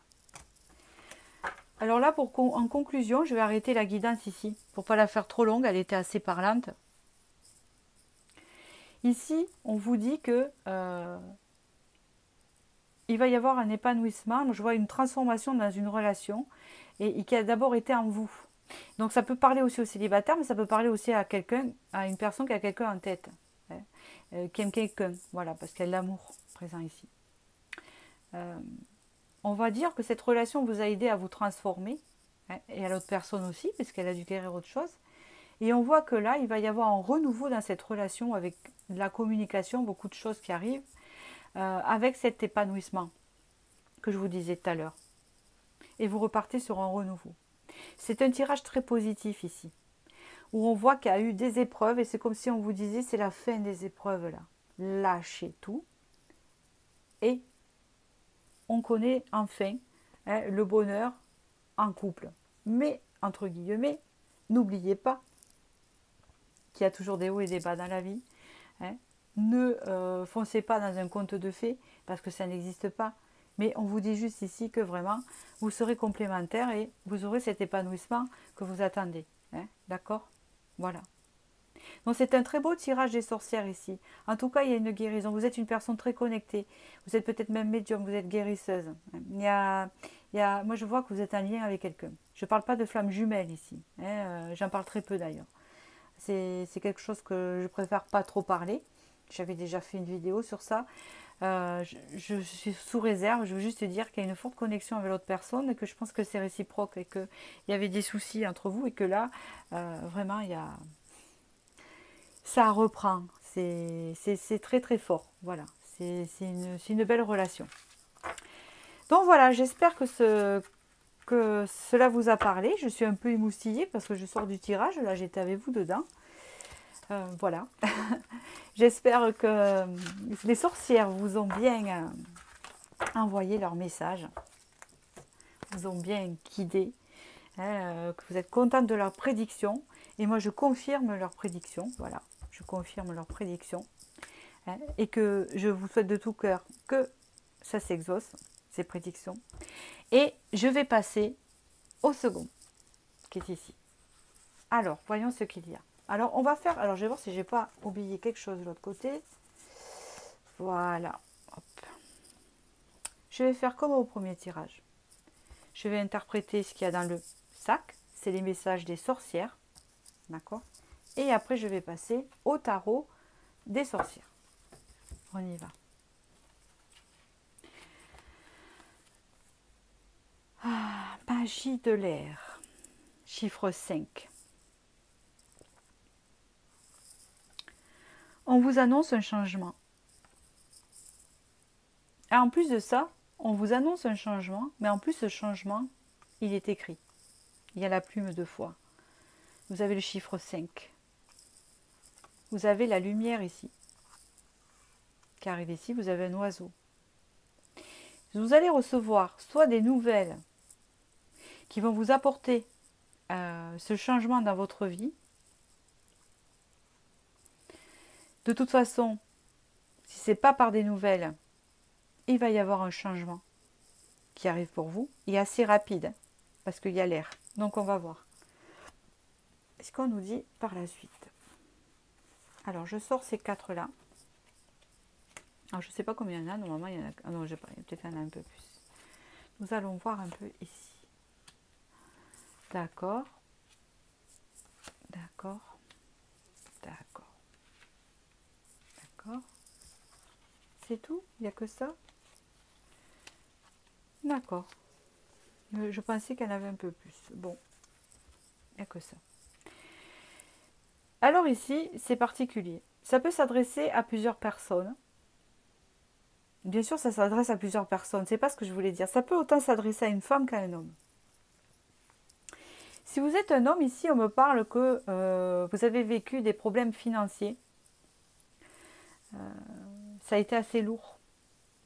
Alors là, en conclusion, je vais arrêter la guidance ici, pour ne pas la faire trop longue, elle était assez parlante. Ici, on vous dit que il va y avoir un épanouissement, je vois une transformation dans une relation, et qui a d'abord été en vous. Donc ça peut parler aussi aux célibataires, mais ça peut parler aussi à quelqu'un, à une personne qui a quelqu'un en tête, hein, qui aime quelqu'un, voilà, parce qu'il y a de l'amour présent ici. On va dire que cette relation vous a aidé à vous transformer, hein, et à l'autre personne aussi, parce qu'elle a dû guérir autre chose. Et on voit que là, il va y avoir un renouveau dans cette relation avec la communication, beaucoup de choses qui arrivent, avec cet épanouissement que je vous disais tout à l'heure. Et vous repartez sur un renouveau. C'est un tirage très positif ici, où on voit qu'il y a eu des épreuves, et c'est comme si on vous disait c'est la fin des épreuves là. Lâchez tout, et on connaît enfin hein, le bonheur en couple. Mais, entre guillemets, n'oubliez pas qu'il y a toujours des hauts et des bas dans la vie. Hein. Ne foncez pas dans un conte de fées, parce que ça n'existe pas. Mais on vous dit juste ici que vraiment, vous serez complémentaires et vous aurez cet épanouissement que vous attendez. Hein. D'accord? Voilà. Donc c'est un très beau tirage des sorcières ici. En tout cas, il y a une guérison. Vous êtes une personne très connectée. Vous êtes peut-être même médium, vous êtes guérisseuse. Moi, je vois que vous êtes en lien avec quelqu'un. Je ne parle pas de flamme jumelle ici. Hein, j'en parle très peu d'ailleurs. C'est quelque chose que je préfère pas trop parler. J'avais déjà fait une vidéo sur ça. Je suis sous réserve. Je veux juste dire qu'il y a une forte connexion avec l'autre personne et que je pense que c'est réciproque et qu'il y avait des soucis entre vous et que là, vraiment, ça reprend. C'est très très fort. Voilà. C'est une belle relation. Donc voilà, j'espère que cela vous a parlé. Je suis un peu émoustillée parce que je sors du tirage. Là, j'étais avec vous dedans. Voilà. J'espère que les sorcières vous ont bien envoyé leur message, vous ont bien guidé, hein, que vous êtes contente de leur prédiction. Et moi, je confirme leur prédiction. Voilà, je confirme leur prédiction. Hein, et que je vous souhaite de tout cœur que ça s'exauce, ces prédictions. Et je vais passer au second, qui est ici. Alors, voyons ce qu'il y a. Alors, on va faire... Alors, je vais voir si je n'ai pas oublié quelque chose de l'autre côté. Voilà. Hop. Je vais faire comme au premier tirage. Je vais interpréter ce qu'il y a dans le sac. C'est les messages des sorcières. D'accord? Et après, je vais passer au tarot des sorcières. On y va. Ah, magie de l'air. Chiffre 5. On vous annonce un changement. Et en plus de ça, on vous annonce un changement, mais en plus ce changement, il est écrit. Il y a la plume 2 fois. Vous avez le chiffre 5. Vous avez la lumière ici, qui arrive ici, vous avez un oiseau. Vous allez recevoir soit des nouvelles qui vont vous apporter ce changement dans votre vie. De toute façon, si ce n'est pas par des nouvelles, il va y avoir un changement qui arrive pour vous. Il est assez rapide, hein, parce qu'il y a l'air. Donc on va voir. Ce qu'on nous dit par la suite. Alors je sors ces 4-là. Alors je ne sais pas combien il y en a. Normalement, il y en a... Ah non, je sais pas. Il y a peut-être un peu plus. Nous allons voir un peu ici. D'accord. D'accord. D'accord. D'accord. C'est tout? Il n'y a que ça? D'accord. Je pensais qu'elle avait un peu plus. Bon, il n'y a que ça. Alors ici, c'est particulier. Ça peut s'adresser à plusieurs personnes. Bien sûr, ça s'adresse à plusieurs personnes. C'est pas ce que je voulais dire. Ça peut autant s'adresser à une femme qu'à un homme. Si vous êtes un homme, ici, on me parle que vous avez vécu des problèmes financiers. Ça a été assez lourd.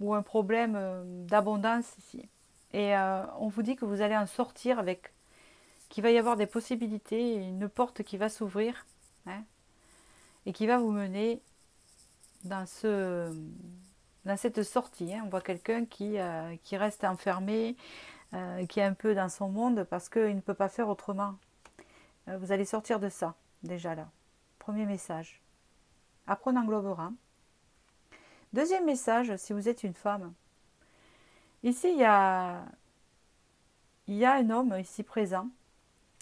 Ou un problème d'abondance ici. Et on vous dit que vous allez en sortir avec... qu'il va y avoir des possibilités, une porte qui va s'ouvrir. Hein, et qui va vous mener dans cette sortie. Hein. On voit quelqu'un qui reste enfermé, qui est un peu dans son monde parce qu'il ne peut pas faire autrement. Vous allez sortir de ça, déjà là. Premier message. Après, on englobera. Deuxième message, si vous êtes une femme. Ici, il y a un homme ici présent.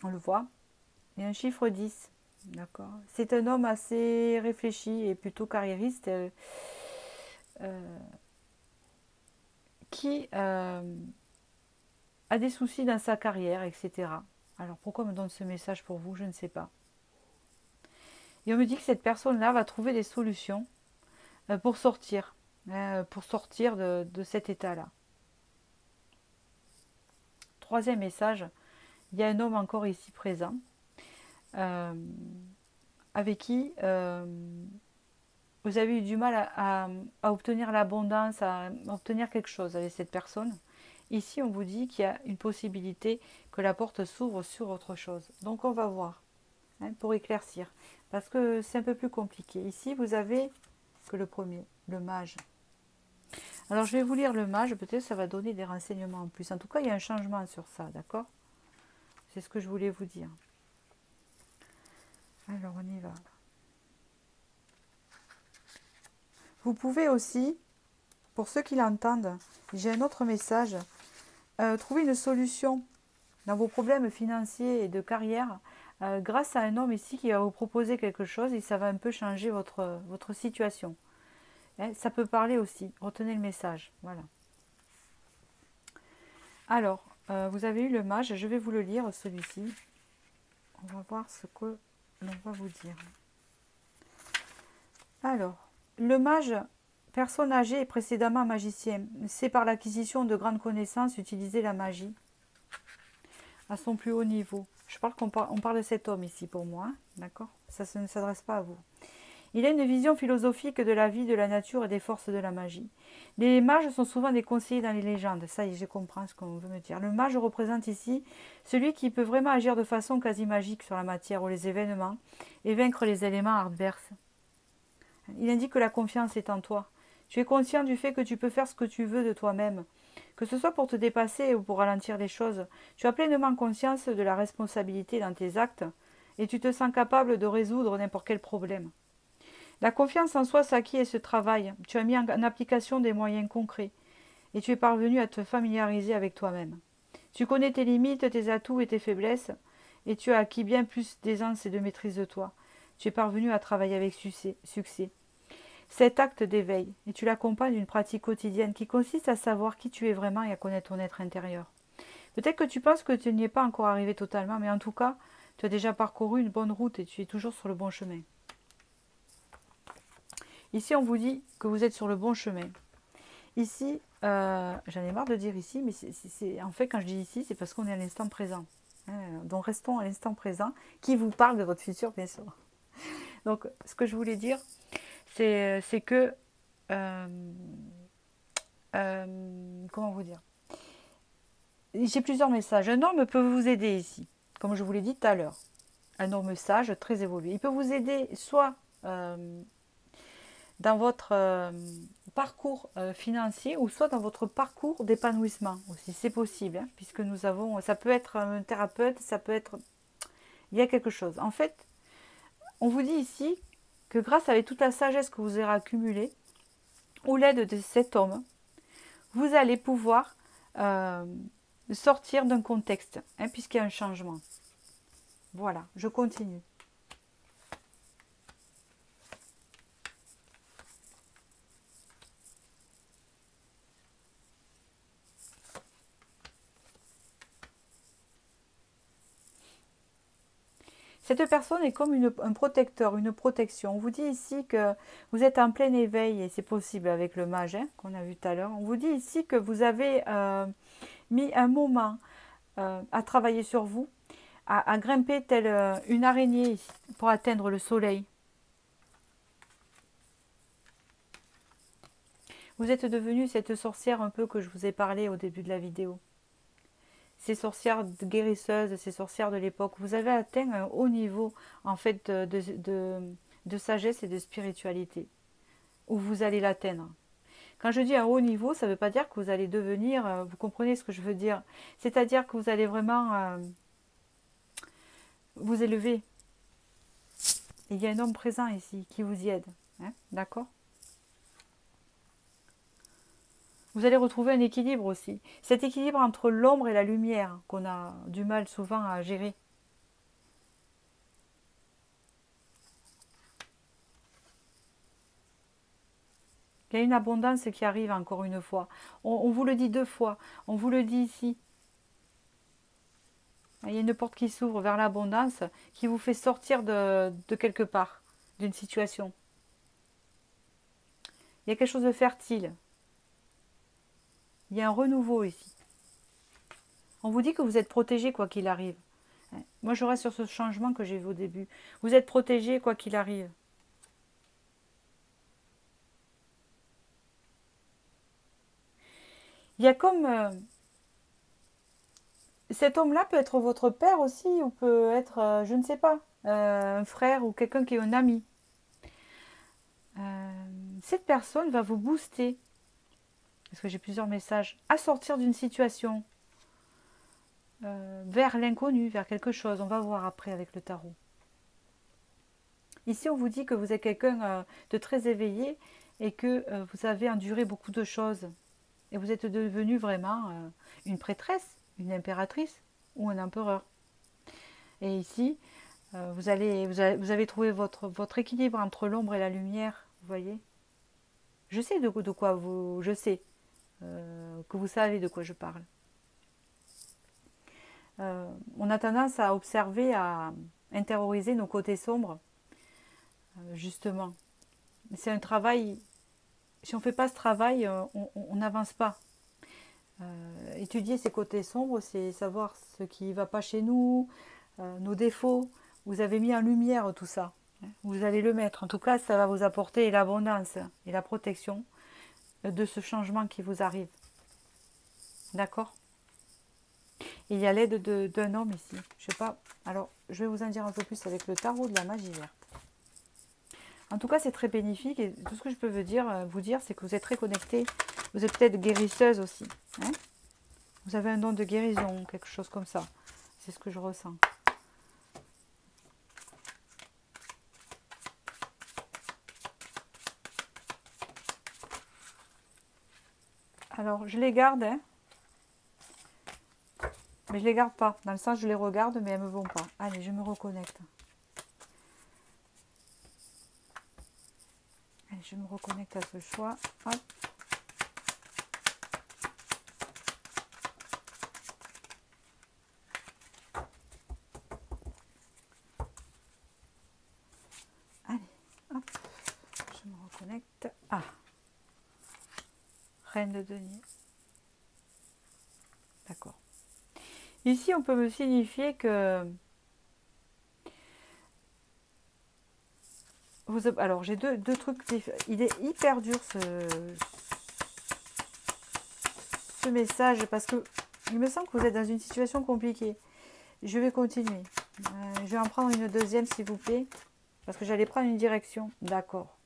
On le voit. Il y a un chiffre 10. D'accord. C'est un homme assez réfléchi et plutôt carriériste qui a des soucis dans sa carrière, etc. Alors pourquoi on me donne ce message pour vous? Je ne sais pas. Et on me dit que cette personne-là va trouver des solutions pour sortir de cet état-là. Troisième message, il y a un homme encore ici présent avec qui vous avez eu du mal à obtenir l'abondance, à obtenir quelque chose avec cette personne. Ici, on vous dit qu'il y a une possibilité que la porte s'ouvre sur autre chose. Donc, on va voir hein, pour éclaircir. Parce que c'est un peu plus compliqué. Ici, vous avez que le premier, le mage. Alors, je vais vous lire le mage. Peut-être ça va donner des renseignements en plus. En tout cas, il y a un changement sur ça, d'accord? C'est ce que je voulais vous dire. Alors, on y va. Vous pouvez aussi, pour ceux qui l'entendent, j'ai un autre message, trouver une solution dans vos problèmes financiers et de carrière grâce à un homme ici qui va vous proposer quelque chose et ça va un peu changer votre situation. Hein, ça peut parler aussi, retenez le message. Voilà. Alors, vous avez eu le mage, je vais vous le lire celui-ci. On va voir ce que l'on va vous dire. Alors, le mage Personne âgée et précédemment magicien. C'est par l'acquisition de grandes connaissances utiliser la magie à son plus haut niveau. Je parle on parle de cet homme ici pour moi, hein, d'accord? Ça ne s'adresse pas à vous. Il a une vision philosophique de la vie, de la nature et des forces de la magie. Les mages sont souvent des conseillers dans les légendes. Ça y est, je comprends ce qu'on veut me dire. Le mage représente ici celui qui peut vraiment agir de façon quasi magique sur la matière ou les événements et vaincre les éléments adverses. Il indique que la confiance est en toi. Tu es conscient du fait que tu peux faire ce que tu veux de toi-même. Que ce soit pour te dépasser ou pour ralentir les choses, tu as pleinement conscience de la responsabilité dans tes actes et tu te sens capable de résoudre n'importe quel problème. La confiance en soi s'acquiert et se travaille. Tu as mis en application des moyens concrets et tu es parvenu à te familiariser avec toi-même. Tu connais tes limites, tes atouts et tes faiblesses et tu as acquis bien plus d'aisance et de maîtrise de toi. Tu es parvenu à travailler avec succès. Cet acte d'éveil, et tu l'accompagnes d'une pratique quotidienne qui consiste à savoir qui tu es vraiment et à connaître ton être intérieur. Peut-être que tu penses que tu n'y es pas encore arrivé totalement, mais en tout cas, tu as déjà parcouru une bonne route et tu es toujours sur le bon chemin. Ici, on vous dit que vous êtes sur le bon chemin. Ici, j'en ai marre de dire ici, mais en fait, quand je dis ici, c'est parce qu'on est à l'instant présent. Hein, donc, restons à l'instant présent, qui vous parle de votre futur, bien sûr. Donc, ce que je voulais dire, c'est que... comment vous dire? J'ai plusieurs messages. Un homme peut vous aider ici, comme je vous l'ai dit tout à l'heure. Un homme sage, très évolué. Il peut vous aider soit dans votre parcours financier ou soit dans votre parcours d'épanouissement aussi. C'est possible, hein, puisque nous avons... Ça peut être un thérapeute, ça peut être... Il y a quelque chose. En fait, on vous dit ici que grâce à toute la sagesse que vous aurez accumulée, ou l'aide de cet homme, vous allez pouvoir sortir d'un contexte, hein, puisqu'il y a un changement. Voilà, je continue. Cette personne est comme un protecteur, une protection. On vous dit ici que vous êtes en plein éveil, et c'est possible avec le mage hein, qu'on a vu tout à l'heure. On vous dit ici que vous avez mis un moment à travailler sur vous, à grimper telle une araignée pour atteindre le soleil. Vous êtes devenue cette sorcière un peu que je vous ai parlé au début de la vidéo. Ces sorcières guérisseuses, ces sorcières de l'époque, vous avez atteint un haut niveau en fait de sagesse et de spiritualité, où vous allez l'atteindre. Quand je dis un haut niveau, ça ne veut pas dire que vous allez devenir, vous comprenez ce que je veux dire, c'est-à-dire que vous allez vraiment vous élever. Il y a un homme présent ici qui vous y aide, hein, d'accord? Vous allez retrouver un équilibre aussi. Cet équilibre entre l'ombre et la lumière qu'on a du mal souvent à gérer. Il y a une abondance qui arrive encore une fois. On vous le dit deux fois. On vous le dit ici. Il y a une porte qui s'ouvre vers l'abondance qui vous fait sortir de quelque part, d'une situation. Il y a quelque chose de fertile. Il y a un renouveau ici. On vous dit que vous êtes protégé quoi qu'il arrive. Moi, je reste sur ce changement que j'ai vu au début. Vous êtes protégé quoi qu'il arrive. Il y a comme... cet homme-là peut être votre père aussi, ou peut être, je ne sais pas, un frère ou quelqu'un qui est un ami. Cette personne va vous booster, parce que j'ai plusieurs messages, à sortir d'une situation vers l'inconnu, vers quelque chose. On va voir après avec le tarot. Ici, on vous dit que vous êtes quelqu'un de très éveillé et que vous avez enduré beaucoup de choses. Et vous êtes devenu vraiment une prêtresse, une impératrice ou un empereur. Et ici, vous avez trouvé votre équilibre entre l'ombre et la lumière, vous voyez. Je sais de quoi vous... Je sais que vous savez de quoi je parle. On a tendance à observer, à intérioriser nos côtés sombres, justement. C'est un travail si on ne fait pas ce travail, on n'avance pas. Étudier ses côtés sombres, c'est savoir ce qui ne va pas chez nous, nos défauts. Vous avez mis en lumière tout ça. Vous allez le mettre. En tout cas, ça va vous apporter l'abondance et la protection de ce changement qui vous arrive. D'accord? Il y a l'aide d'un homme ici. Je sais pas. Alors, je vais vous en dire un peu plus avec le tarot de la magie verte. En tout cas, c'est très bénéfique. Et tout ce que je peux vous dire, c'est que vous êtes très connecté. Vous êtes peut-être guérisseuse aussi. Hein? Vous avez un don de guérison, quelque chose comme ça. C'est ce que je ressens. Alors, je les garde, hein. Mais je les garde pas. Dans le sens, je les regarde, mais elles me vont pas. Allez, je me reconnecte. Allez, je me reconnecte à ce choix. Hop. Allez, hop. Je me reconnecte. Ah. Reine de denier. D'accord. Ici, on peut me signifier que... Alors, j'ai deux trucs. Il est hyper dur ce message parce que il me semble que vous êtes dans une situation compliquée. Je vais continuer. Je vais en prendre une deuxième, s'il vous plaît. Parce que j'allais prendre une direction. D'accord.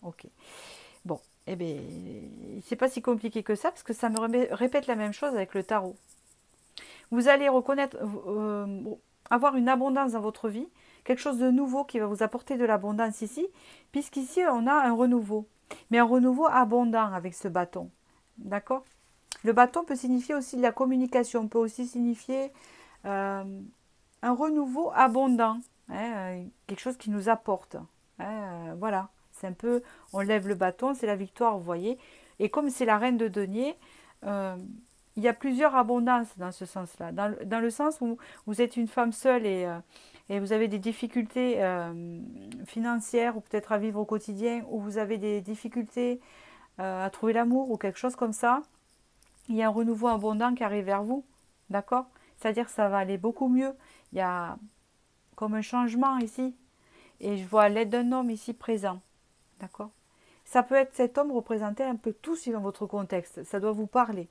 Ok. Bon. Eh bien, c'est pas si compliqué que ça parce que ça me répète la même chose avec le tarot. Vous allez reconnaître, avoir une abondance dans votre vie, quelque chose de nouveau qui va vous apporter de l'abondance ici, puisqu'ici on a un renouveau, mais un renouveau abondant avec ce bâton. D'accord? Le bâton peut signifier aussi de la communication, peut aussi signifier un renouveau abondant, hein, quelque chose qui nous apporte. Hein, voilà, c'est un peu, on lève le bâton, c'est la victoire, vous voyez. Et comme c'est la reine de denier, il y a plusieurs abondances dans ce sens-là. Dans le sens où vous êtes une femme seule et vous avez des difficultés financières ou peut-être à vivre au quotidien, ou vous avez des difficultés à trouver l'amour ou quelque chose comme ça, il y a un renouveau abondant qui arrive vers vous. D'accord? C'est-à-dire que ça va aller beaucoup mieux. Il y a comme un changement ici. Et je vois l'aide d'un homme ici présent. D'accord? Ça peut être cet homme représenté un peu tout suivant votre contexte. Ça doit vous parler.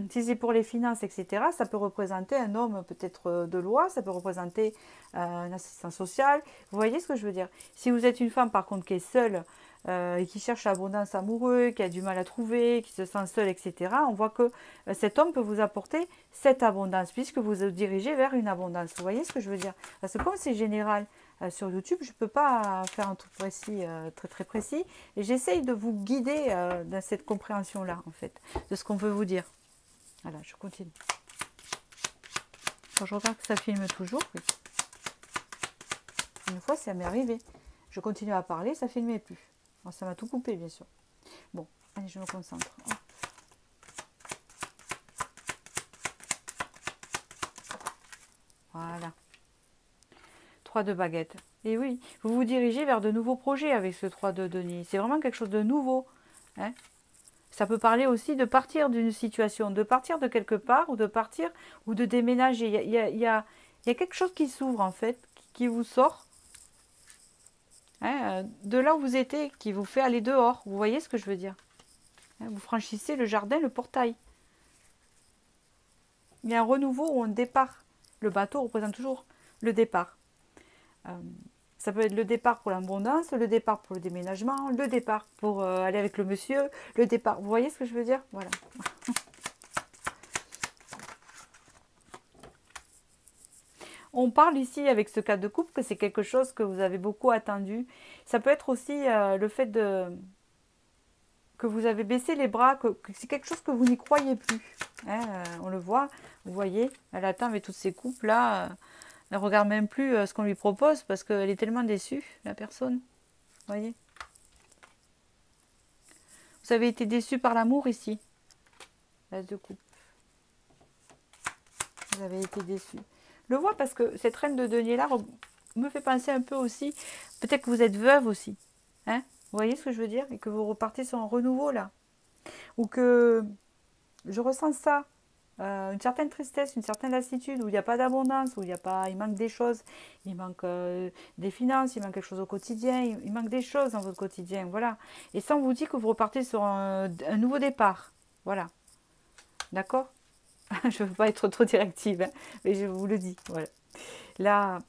Si c'est pour les finances, etc., ça peut représenter un homme peut-être de loi, ça peut représenter un assistant social. Vous voyez ce que je veux dire? Si vous êtes une femme par contre qui est seule et qui cherche l'abondance amoureuse, qui a du mal à trouver, qui se sent seule, etc., on voit que cet homme peut vous apporter cette abondance puisque vous vous dirigez vers une abondance. Vous voyez ce que je veux dire? Parce que comme c'est général, sur YouTube, je ne peux pas faire un truc précis, très très précis. Et j'essaye de vous guider dans cette compréhension-là, en fait, de ce qu'on veut vous dire. Voilà, je continue. Quand je regarde que ça filme toujours, oui. Une fois, ça m'est arrivé. Je continue à parler, ça ne filmait plus. Alors, ça m'a tout coupé, bien sûr. Bon, allez, je me concentre. Hop. Voilà. 3 de baguettes. Et oui, vous vous dirigez vers de nouveaux projets avec ce 3 de denier. C'est vraiment quelque chose de nouveau. Hein. Ça peut parler aussi de partir d'une situation, de partir de quelque part, ou de partir, ou de déménager. Il y a quelque chose qui s'ouvre, en fait, qui vous sort hein, de là où vous étiez, qui vous fait aller dehors. Vous voyez ce que je veux dire? Hein, vous franchissez le jardin, le portail. Il y a un renouveau ou un départ. Le bateau représente toujours le départ. Ça peut être le départ pour l'abondance, le départ pour le déménagement, le départ pour aller avec le monsieur, le départ. Vous voyez ce que je veux dire? Voilà. On parle ici avec ce cas de couple que c'est quelque chose que vous avez beaucoup attendu. Ça peut être aussi le fait que vous avez baissé les bras, que c'est quelque chose que vous n'y croyez plus. Hein, on le voit, vous voyez, elle attend avec toutes ces coupes là. Elle ne regarde même plus ce qu'on lui propose parce qu'elle est tellement déçue, la personne. Vous voyez? Vous avez été déçu par l'amour ici. L'as de coupe. Vous avez été déçu. Je le vois parce que cette reine de denier là me fait penser un peu aussi. Peut-être que vous êtes veuve aussi. Hein? Vous voyez ce que je veux dire? Et que vous repartez sur un renouveau là. Ou que je ressens ça, une certaine tristesse, une certaine lassitude, où il n'y a pas d'abondance, où il manque des choses, il manque des finances, il manque quelque chose au quotidien, il manque des choses dans votre quotidien, voilà. Et ça, on vous dit que vous repartez sur un nouveau départ, voilà, d'accord? Je ne veux pas être trop directive, hein, mais je vous le dis, voilà. Là,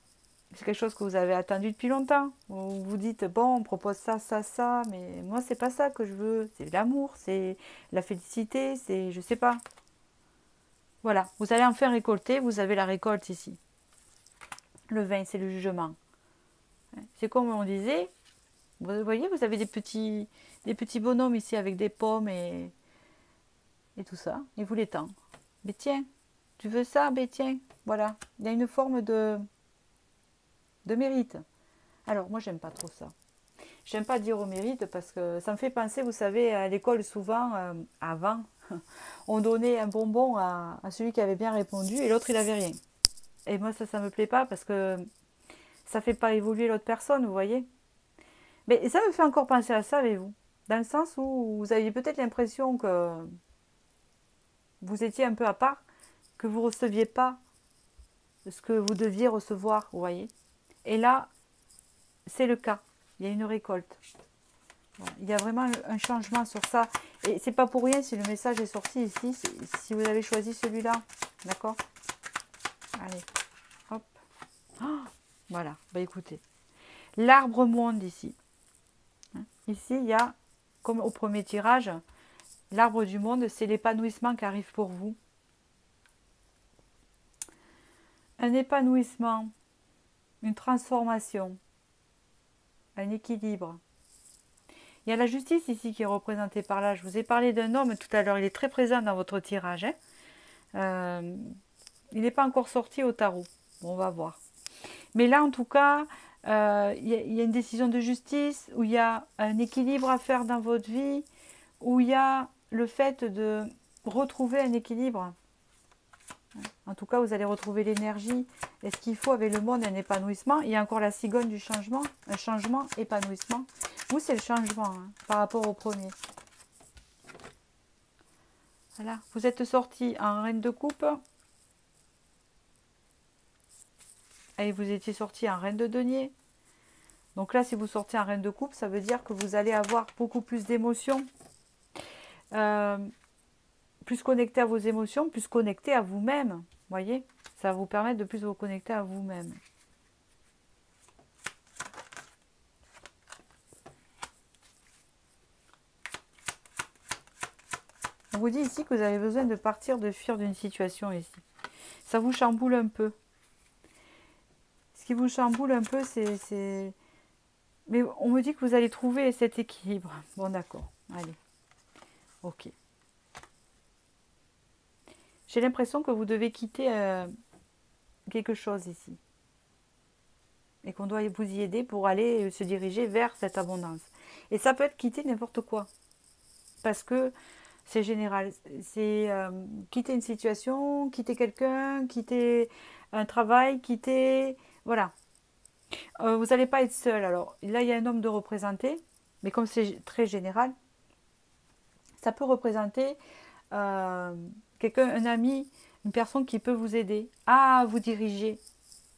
c'est quelque chose que vous avez attendu depuis longtemps. Vous vous dites, bon, on propose ça, ça, ça, mais moi, c'est pas ça que je veux. C'est l'amour, c'est la félicité, c'est, je sais pas. Voilà, vous allez enfin récolter, vous avez la récolte ici. Le vin, c'est le jugement. C'est comme on disait, vous voyez, vous avez des petits bonhommes ici avec des pommes et tout ça, et vous les tend. Mais tiens, tu veux ça? Mais tiens, voilà. Il y a une forme de mérite. Alors, moi, j'aime pas trop ça. J'aime pas dire au mérite parce que ça me fait penser, vous savez, à l'école souvent, avant, on donnait un bonbon à celui qui avait bien répondu et l'autre il avait rien. Et moi ça me plaît pas parce que ça fait pas évoluer l'autre personne, vous voyez. Mais ça me fait encore penser à ça avec vous. Dans le sens où vous aviez peut-être l'impression que vous étiez un peu à part, que vous ne receviez pas ce que vous deviez recevoir, vous voyez. Et là, c'est le cas. Il y a une récolte. Voilà. Il y a vraiment un changement sur ça. Et c'est pas pour rien si le message est sorti ici, si vous avez choisi celui-là. D'accord? Allez, hop. Oh, voilà, bah écoutez. L'arbre monde ici. Ici, il y a, comme au premier tirage, l'arbre du monde, c'est l'épanouissement qui arrive pour vous. Un épanouissement, une transformation, un équilibre. Il y a la justice ici qui est représentée par là. Je vous ai parlé d'un homme tout à l'heure, il est très présent dans votre tirage. Hein. Il n'est pas encore sorti au tarot. Bon, on va voir. Mais là, en tout cas, il y a une décision de justice, où il y a un équilibre à faire dans votre vie, où il y a le fait de retrouver un équilibre. En tout cas, vous allez retrouver l'énergie et ce qu'il faut avec le monde, un épanouissement. Il y a encore la cigogne du changement, un changement, épanouissement. Vous, c'est le changement hein, par rapport au premier. Voilà, vous êtes sorti en reine de coupe. Et vous étiez sorti en reine de denier. Donc là, si vous sortez en reine de coupe, ça veut dire que vous allez avoir beaucoup plus d'émotions. Plus connecté à vos émotions, plus connecté à vous-même. Voyez, ça va vous permettre de plus vous connecter à vous-même. On vous dit ici que vous avez besoin de partir, de fuir d'une situation ici. Ça vous chamboule un peu. Ce qui vous chamboule un peu, c'est... Mais on me dit que vous allez trouver cet équilibre. Bon, d'accord. Allez. Ok. J'ai l'impression que vous devez quitter quelque chose ici. Et qu'on doit vous y aider pour aller se diriger vers cette abondance. Et ça peut être quitter n'importe quoi. Parce que c'est général. C'est quitter une situation, quitter quelqu'un, quitter un travail, quitter... Voilà. Vous n'allez pas être seul. Alors là, il y a un homme de représenté. Mais comme c'est très général, ça peut représenter quelqu'un, un ami, une personne qui peut vous aider à vous diriger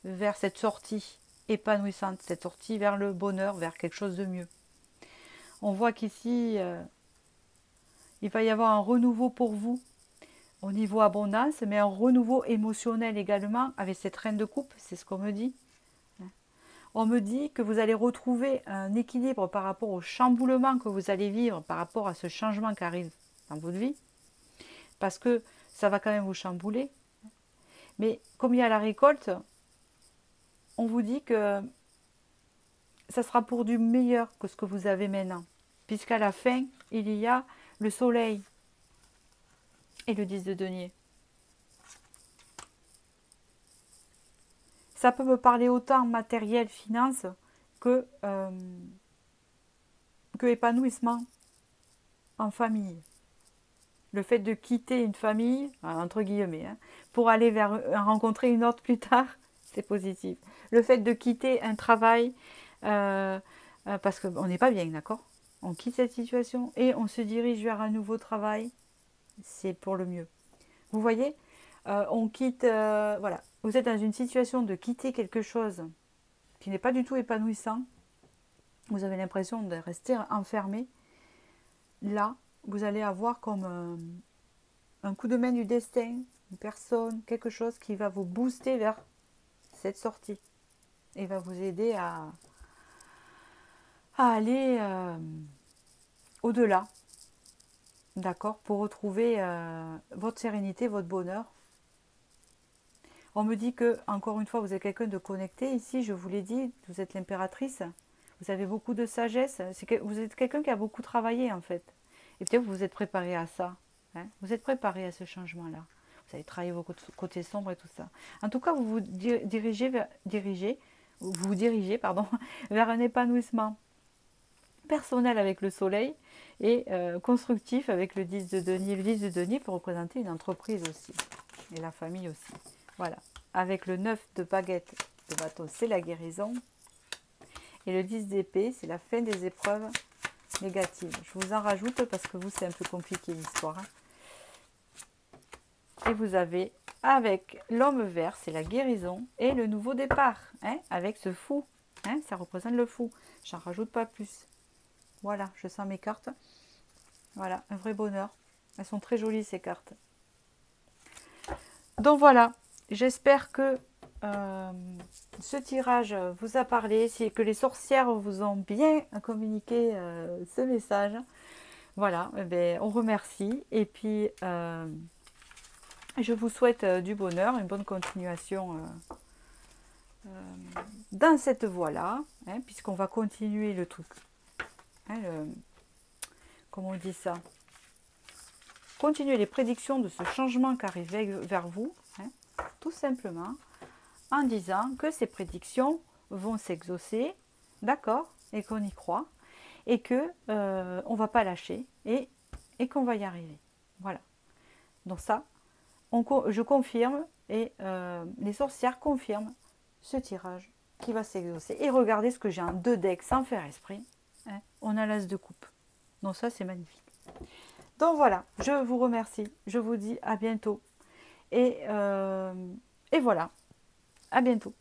vers cette sortie épanouissante, cette sortie vers le bonheur, vers quelque chose de mieux. On voit qu'ici, il va y avoir un renouveau pour vous au niveau abondance, mais un renouveau émotionnel également avec cette reine de coupe, c'est ce qu'on me dit. On me dit que vous allez retrouver un équilibre par rapport au chamboulement que vous allez vivre, par rapport à ce changement qui arrive dans votre vie, parce que ça va quand même vous chambouler. Mais comme il y a la récolte, on vous dit que ça sera pour du meilleur que ce que vous avez maintenant, puisqu'à la fin, il y a le soleil et le 10 de denier. Ça peut me parler autant matériel, finance, que épanouissement en famille. Le fait de quitter une famille, entre guillemets, hein, pour aller vers rencontrer une autre plus tard, c'est positif. Le fait de quitter un travail, parce qu'on n'est pas bien, d'accord? On quitte cette situation et on se dirige vers un nouveau travail. C'est pour le mieux. Vous voyez, on quitte, voilà, vous êtes dans une situation de quitter quelque chose qui n'est pas du tout épanouissant. Vous avez l'impression de rester enfermé. Là, vous allez avoir comme un coup de main du destin, une personne, quelque chose qui va vous booster vers cette sortie et va vous aider à aller au-delà, d'accord, pour retrouver votre sérénité, votre bonheur. On me dit que, encore une fois, vous êtes quelqu'un de connecté. Ici, je vous l'ai dit, vous êtes l'impératrice. Vous avez beaucoup de sagesse. Vous êtes quelqu'un qui a beaucoup travaillé, en fait. Et peut-être que vous êtes préparé à ça. Hein. Vous êtes préparé à ce changement-là. Vous avez travaillé vos côtés sombres et tout ça. En tout cas, vous vous dirigez vers un épanouissement personnel avec le soleil et constructif avec le 10 de denier. Le 10 de denier peut représenter une entreprise aussi. Et la famille aussi. Voilà. Avec le 9 de baguette de bâton, c'est la guérison. Et le 10 d'épée, c'est la fin des épreuves négatives. Je vous en rajoute parce que vous, c'est un peu compliqué l'histoire. Hein. Et vous avez, avec l'homme vert, c'est la guérison et le nouveau départ. Hein, avec ce fou. Hein, ça représente le fou. J'en rajoute pas plus. Voilà, je sens mes cartes. Voilà, un vrai bonheur. Elles sont très jolies, ces cartes. Donc voilà. J'espère que ce tirage vous a parlé, que les sorcières vous ont bien communiqué ce message. Voilà, eh bien, on remercie et puis je vous souhaite du bonheur, une bonne continuation dans cette voie-là, hein, puisqu'on va continuer le truc. Hein, comment on dit ça? Continuer les prédictions de ce changement qui arrive vers vous. Hein, tout simplement en disant que ces prédictions vont s'exaucer, d'accord, et qu'on y croit, et que on va pas lâcher, et qu'on va y arriver. Voilà. Donc ça, je confirme, et les sorcières confirment ce tirage qui va s'exaucer. Et regardez ce que j'ai en 2 decks sans faire esprit. Hein, on a l'as de coupe. Donc ça, c'est magnifique. Donc voilà, je vous remercie. Je vous dis à bientôt. Et voilà, à bientôt.